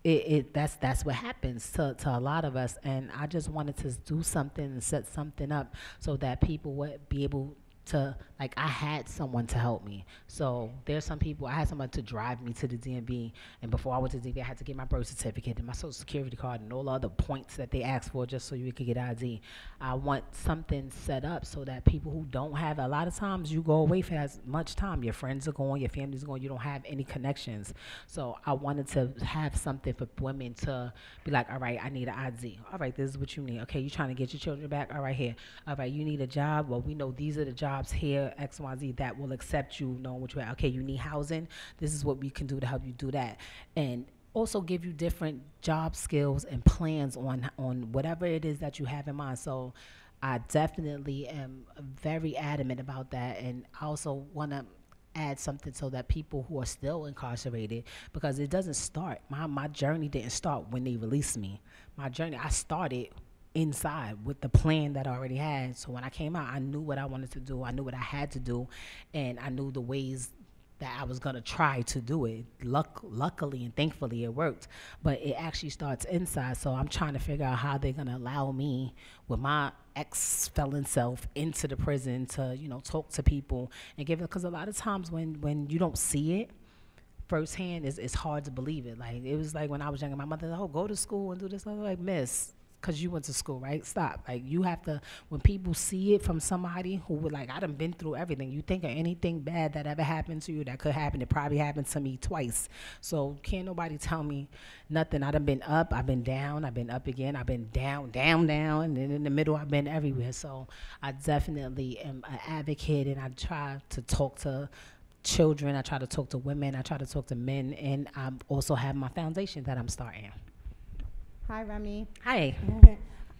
that's what happens to a lot of us. And I just wanted to do something and set something up so that people would be able to, like, I had someone to help me. So there's some people, I had someone to drive me to the DMV, and before I went to the DMV, I had to get my birth certificate and my social security card and all the other points that they ask for just so you could get ID. I want something set up so that people who don't have, a lot of times you go away for as much time, your friends are going, your family's going, you don't have any connections. So I wanted to have something for women to be like, all right, I need an ID. All right, this is what you need. Okay, you trying to get your children back? All right, here. All right, you need a job? Well, we know these are the jobs here, X, Y, Z, that will accept you, knowing what you have. Okay, you need housing. This is what we can do to help you do that. And also give you different job skills and plans on whatever it is that you have in mind. So I definitely am very adamant about that. And I also want to add something so that people who are still incarcerated, because it doesn't start, my journey didn't start when they released me. My journey, I started inside with the plan that I already had. So when I came out, I knew what I wanted to do, I knew what I had to do, and I knew the ways that I was gonna try to do it. Luckily and thankfully it worked, but it actually starts inside. So I'm trying to figure out how they're gonna allow me with my ex-felon self into the prison to, you know, talk to people and give it, because a lot of times when you don't see it firsthand, it's hard to believe it. Like, it was like when I was younger, my mother said, oh, go to school and do this. I was like, miss, because you went to school, right? Stop. Like, you have to, when people see it from somebody who would, like, I done been through everything. You think of anything bad that ever happened to you that could happen, it probably happened to me twice. So can't nobody tell me nothing. I done been up, I've been down, I've been up again, I've been down, down, down, and then in the middle I've been everywhere. So I definitely am an advocate, and I try to talk to children, I try to talk to women, I try to talk to men, and I also have my foundation that I'm starting. Hi, Remy. Hi.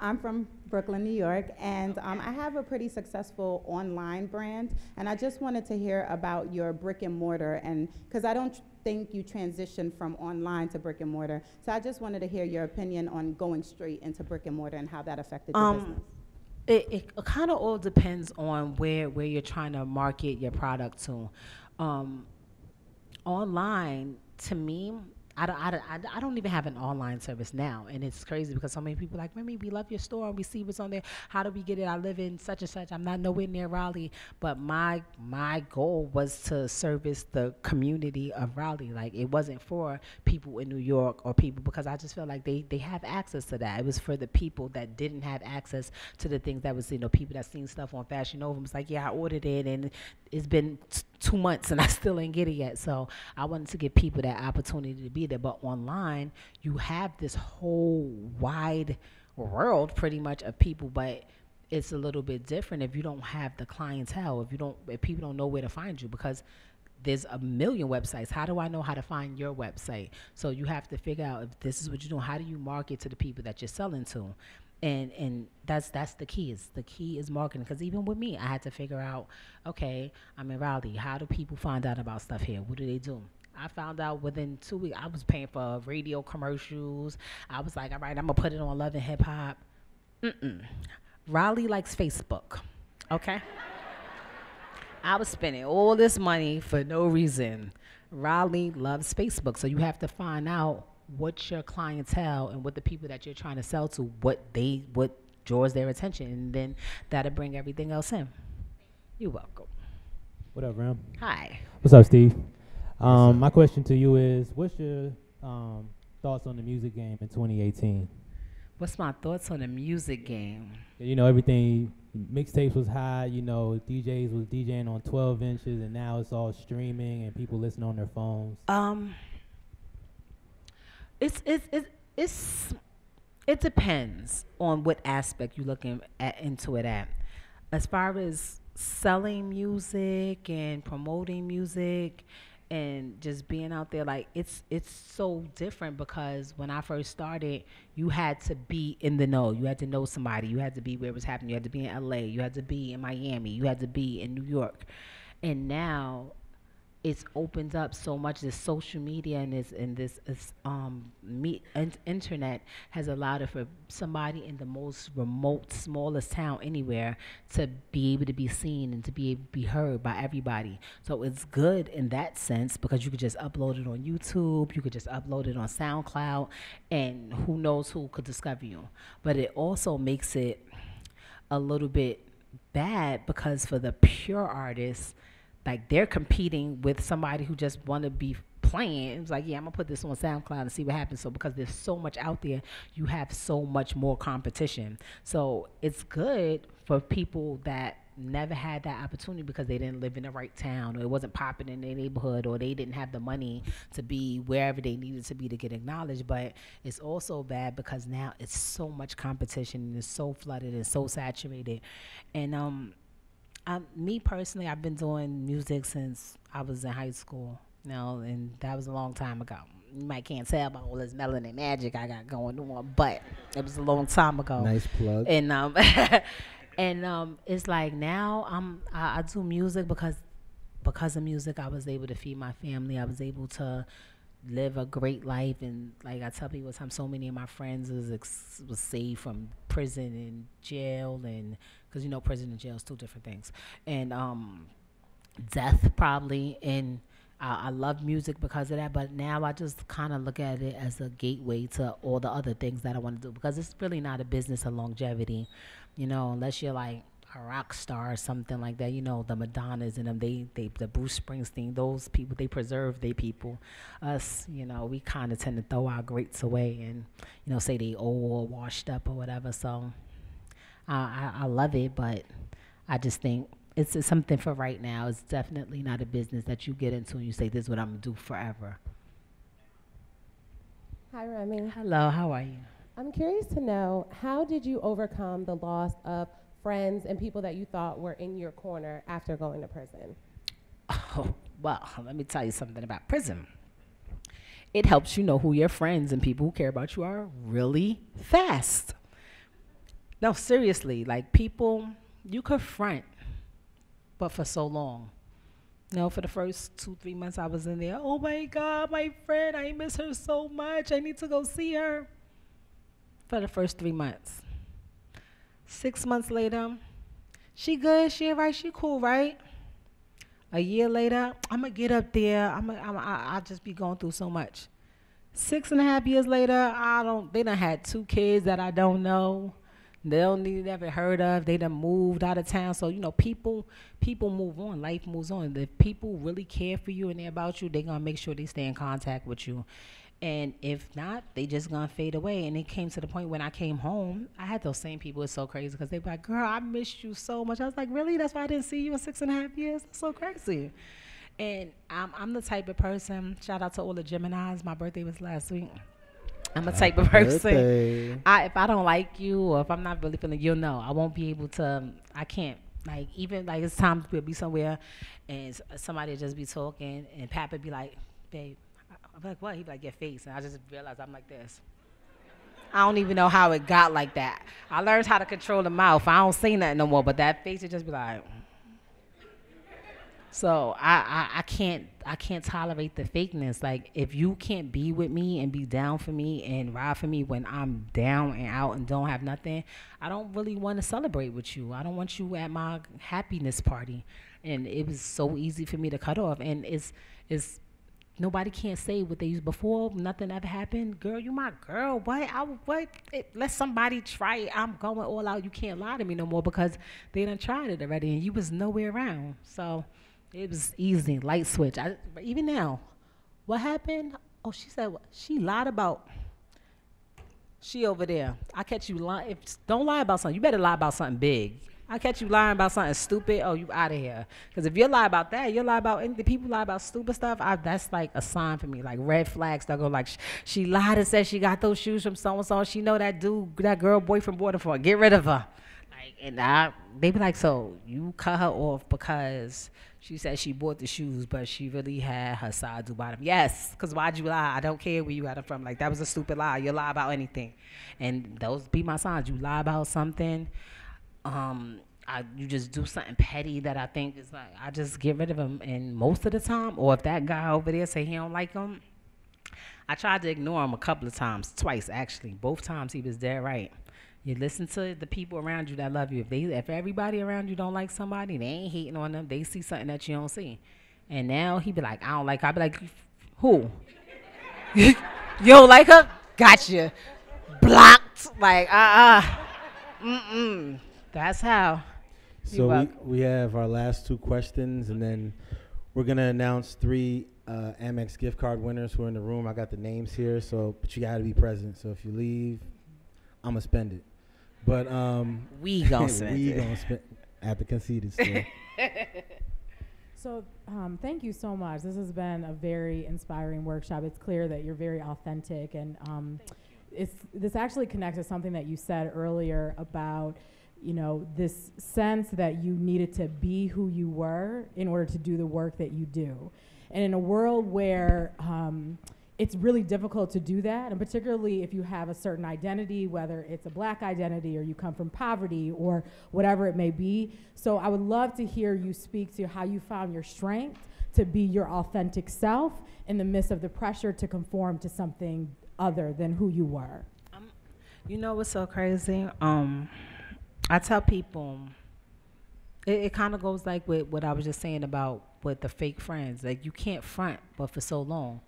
I'm from Brooklyn, New York, and I have a pretty successful online brand, and I just wanted to hear about your brick and mortar, and because I don't think you transitioned from online to brick and mortar, so I just wanted to hear your opinion on going straight into brick and mortar and how that affected your business. It kind of all depends on where you're trying to market your product to. Online, to me, I don't even have an online service now, and it's crazy because so many people are like, Remy, we love your store and we see what's on there. How do we get it? I live in such and such. I'm not nowhere near Raleigh, but my goal was to service the community of Raleigh. Like, it wasn't for people in New York or people, because I just felt like they have access to that. It was for the people that didn't have access to the things that was, people that seen stuff on Fashion Nova. It's like, yeah, I ordered it and it's been 2 months and I still ain't get it yet. So I wanted to give people that opportunity to be there. But online, you have this whole wide world pretty much of people, but it's a little bit different if you don't have the clientele, if people don't know where to find you, because there's a million websites. How do I know how to find your website? So you have to figure out, if this is what you're doing, how do you market to the people that you're selling to? And that's the key. The key is marketing. Because even with me, I had to figure out, okay, I'm in Raleigh. How do people find out about stuff here? What do they do? I found out within 2 weeks. I was paying for radio commercials. I was like, all right, I'm going to put it on Love and Hip Hop. Raleigh likes Facebook, okay? I was spending all this money for no reason. Raleigh loves Facebook. So you have to find out what your clientele and what the people that you're trying to sell to, what draws their attention, and then that'll bring everything else in. You're welcome. What up, Ram? Hi. What's up, Steve? My question to you is, what's your thoughts on the music game in 2018? What's my thoughts on the music game? Everything, mixtapes was high, DJs was DJing on 12 inches, and now it's all streaming and people listen on their phones. It depends on what aspect you're looking into it at. As far as selling music and promoting music and just being out there, like, it's so different, because when I first started, you had to be in the know. You had to know somebody. You had to be where it was happening. You had to be in LA. You had to be in Miami. You had to be in New York. And now it's opened up so much. This social media and this internet has allowed it for somebody in the most remote, smallest town anywhere to be able to be seen and to be able to be heard by everybody. So it's good in that sense, because you could just upload it on YouTube, you could just upload it on SoundCloud, and who knows who could discover you. But it also makes it a little bit bad, because for the pure artists, like, they're competing with somebody who just want to be playing. It's like, yeah, I'm going to put this on SoundCloud and see what happens. So because there's so much out there, you have so much more competition. So it's good for people that never had that opportunity because they didn't live in the right town, or it wasn't popping in their neighborhood, or they didn't have the money to be wherever they needed to be to get acknowledged. But it's also bad because now it's so much competition, and it's so flooded and so saturated. And me personally, I've been doing music since I was in high school, and that was a long time ago. You might can't tell about all this melanin magic I got going on, but it was a long time ago. Nice plug. And it's like now I do music because of music. I was able to feed my family. I was able to live a great life, and like I tell people, so many of my friends was saved from prison and jail, and because prison and jail is two different things, and death probably. And I love music because of that, but now I just kind of look at it as a gateway to all the other things that I want to do, because it's really not a business of longevity, unless you're like a rock star or something like that. You know, the Madonnas and them, they the Bruce Springsteen, those people, they preserve their people. Us, you know, we kind of tend to throw our greats away and, you know, say they old or washed up or whatever. So I love it, but I just think it's something for right now. It's definitely not a business that you get into and you say, this is what I'm going to do forever. Hi, Remy. Hello, how are you? I'm curious to know, how did you overcome the loss of friends and people that you thought were in your corner after going to prison? Oh, well, let me tell you something about prison. It helps you know who your friends and people who care about you are really fast. No, seriously, like people, you confront, but for so long. You know, for the first 2-3 months I was in there, oh my God, my friend, I miss her so much. I need to go see her. For the first 3 months. 6 months later, she good, she all right, she cool, right? A year later, I'm going to get up there. I'll just be going through so much. 6.5 years later, they done had 2 kids that I don't know. They don't never heard of. They done moved out of town. So, you know, people move on. Life moves on. If people really care for you and they're about you, they're going to make sure they stay in contact with you. And if not, they just gonna fade away. And it came to the point when I came home, I had those same people. It's so crazy because they be like, girl, I missed you so much. I was like, really? That's why I didn't see you in 6.5 years? That's so crazy. And I'm the type of person, shout out to all the Geminis. My birthday was last week. I'm a type of person. If I don't like you or if I'm not really feeling, you'll know. I won't be able to, I can't. Like, even like it's times we'll be somewhere and somebody will just be talking and Papa be like, babe, I'm like, what? He'd be like, your face. And I just realized I'm like this. I don't even know how it got like that. I learned how to control the mouth. I don't say nothing no more, but that face would just be like. So I can't tolerate the fakeness. Like, if you can't be with me and be down for me and ride for me when I'm down and out and don't have nothing, I don't really want to celebrate with you. I don't want you at my happiness party. And it was so easy for me to cut off. And it's nobody can't say what they used before. Nothing ever happened. Girl, you my girl. Let somebody try it. I'm going all out. You can't lie to me no more because they done tried it already and you was nowhere around. So it was easy. Light switch. But even now, what happened? Oh, she said what? She lied about. She over there. I catch you lying. Don't lie about something. You better lie about something big. I catch you lying about something stupid, oh, you out of here. Because if you lie about that, you lie about anything. People lie about stupid stuff, that's like a sign for me, like red flags that go like, she lied and said she got those shoes from so-and-so. She know that dude, that girl boyfriend bought it for her. Get rid of her. Like, and they be like, so you cut her off because she said she bought the shoes, but she really had her side to bottom. Yes, because why'd you lie? I don't care where you got it from. Like, that was a stupid lie. You lie about anything. And those be my signs. You lie about something. You just do something petty that I think is like, I just get rid of him. And most of the time, or if that guy over there say he don't like him, I tried to ignore him a couple of times, twice actually. Both times he was dead right. You listen to the people around you that love you. If everybody around you don't like somebody, they ain't hating on them. They see something that you don't see. And now he be like, I don't like her. I be like, who? You don't like her? Gotcha. Blocked. Like, That's how. So we have our last 2 questions, and then we're going to announce 3 Amex gift card winners who are in the room. I got the names here, but you got to be present. So if you leave, I'm going to spend it. But we going to spend it. We going to spend at the Conceited store. So thank you so much. This has been a very inspiring workshop. It's clear that you're very authentic, and this actually connects to something that you said earlier about, you know, this sense that you needed to be who you were in order to do the work that you do. And in a world where it's really difficult to do that, and particularly if you have a certain identity, whether it's a Black identity or you come from poverty or whatever it may be. So I would love to hear you speak to how you found your strength to be your authentic self in the midst of the pressure to conform to something other than who you were. You know what's so crazy? I tell people, it kind of goes like with what I was just saying about with the fake friends. Like, you can't front, but for so long.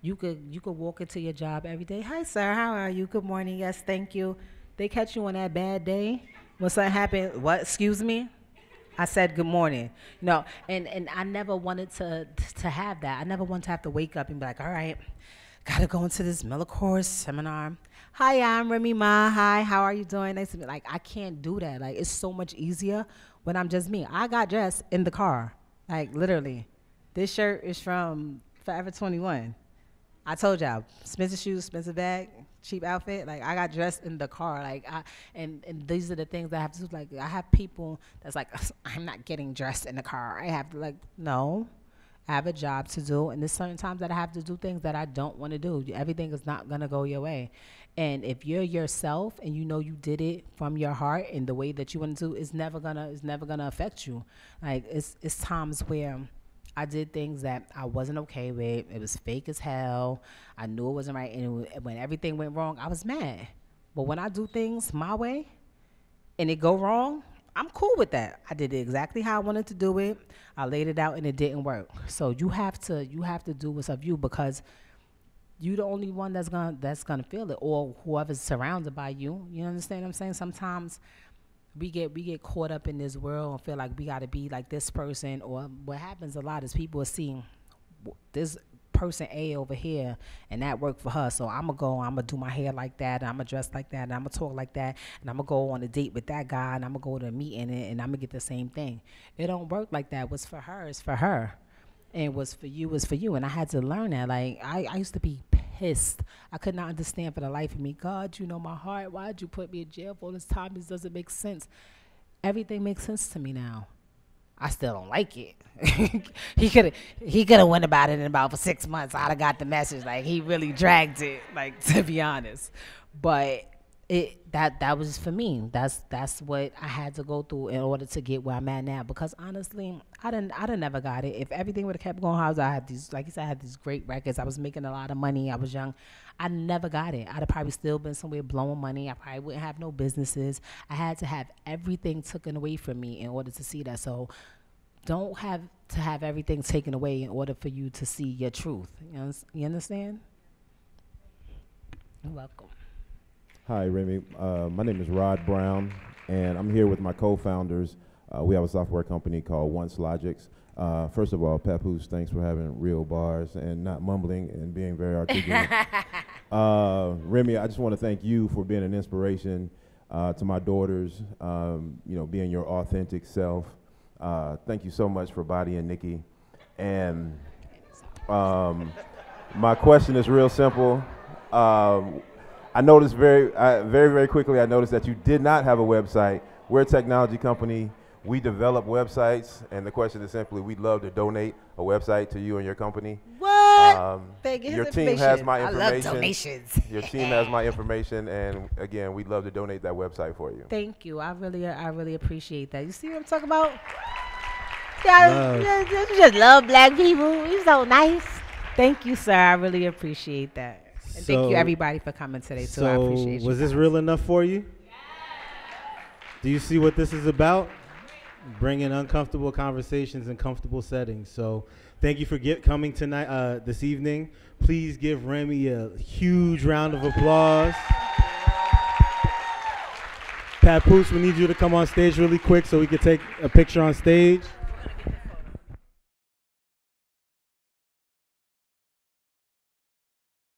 You could walk into your job every day. Hi, sir, how are you? Good morning. Yes, thank you. They catch you on that bad day when something happened, what, excuse me? I said good morning. No, and I never wanted to have that. I never wanted to have to wake up and be like, all right, gotta go into this Miller Course seminar. Hi, I'm Remy Ma. Hi, how are you doing? Nice to meet you. Like, I can't do that. Like, it's so much easier when I'm just me. I got dressed in the car, like literally. This shirt is from Forever 21. I told y'all, expensive shoes, expensive bag, cheap outfit. Like, I got dressed in the car. Like, and these are the things that I have to do. Like, I have people that's like, I'm not getting dressed in the car. I have to, like, no. I have a job to do, and there's certain times that I have to do things that I don't want to do. Everything is not gonna go your way. And if you're yourself and you know you did it from your heart and the way that you want to do, it's never gonna affect you. Like, it's times where I did things that I wasn't okay with. It was fake as hell. I knew it wasn't right, and when everything went wrong, I was mad. But when I do things my way and it go wrong, I'm cool with that. I did it exactly how I wanted to do it. I laid it out and it didn't work. So you have to do what's of you, because you're the only one that's gonna feel it, or whoever's surrounded by you. You understand what I'm saying? Sometimes we get caught up in this world and feel like we gotta be like this person, or what happens a lot is people are seeing this person A over here and that worked for her, so I'm gonna do my hair like that, and I'm gonna dress like that, and I'm gonna talk like that, and I'm gonna go on a date with that guy, and I'm gonna go to a meeting, and I'm gonna get the same thing. It don't work like that. What's for her is for her, and what's for you is for you. And I had to learn that. Like, I used to be pissed. I could not understand for the life of me, God, you know my heart, why'd you put me in jail for all this time? This doesn't make sense. Everything makes sense to me now. I still don't like it. He could have went about it in about for 6 months. I'd have got the message. Like, he really dragged it, like, to be honest. But that was for me. That's what I had to go through in order to get where I'm at now. Because honestly, I done never got it. If everything would have kept going, I had these, like you said, I had these great records. I was making a lot of money. I was young. I never got it. I'd have probably still been somewhere blowing money. I probably wouldn't have no businesses. I had to have everything taken away from me in order to see that. So don't have to have everything taken away in order for you to see your truth. You understand? You're welcome. Hi, Remy. My name is Rod Brown, and I'm here with my co-founders. We have a software company called Once Logics. First of all, Papoose, thanks for having real bars and not mumbling and being very articulate. Remy, I just want to thank you for being an inspiration to my daughters, being your authentic self. Thank you so much for Body and Nikki. And my question is real simple. I noticed very quickly, I noticed that you did not have a website. We're a technology company. We develop websites, and the question is simply, we'd love to donate a website to you and your company. What? Your team has my information. I love donations. Your team has my information, and again, we'd love to donate that website for you. Thank you. I really appreciate that. You see what I'm talking about? Yeah, you just love black people. You're so nice. Thank you, sir. I really appreciate that. And thank you, everybody, for coming today, too. I appreciate you. Was this real enough for you? Yeah. Do you see what this is about? Bringing uncomfortable conversations in comfortable settings. So thank you for coming tonight, this evening. Please give Remy a huge round of applause. Papoose, we need you to come on stage really quick so we can take a picture on stage.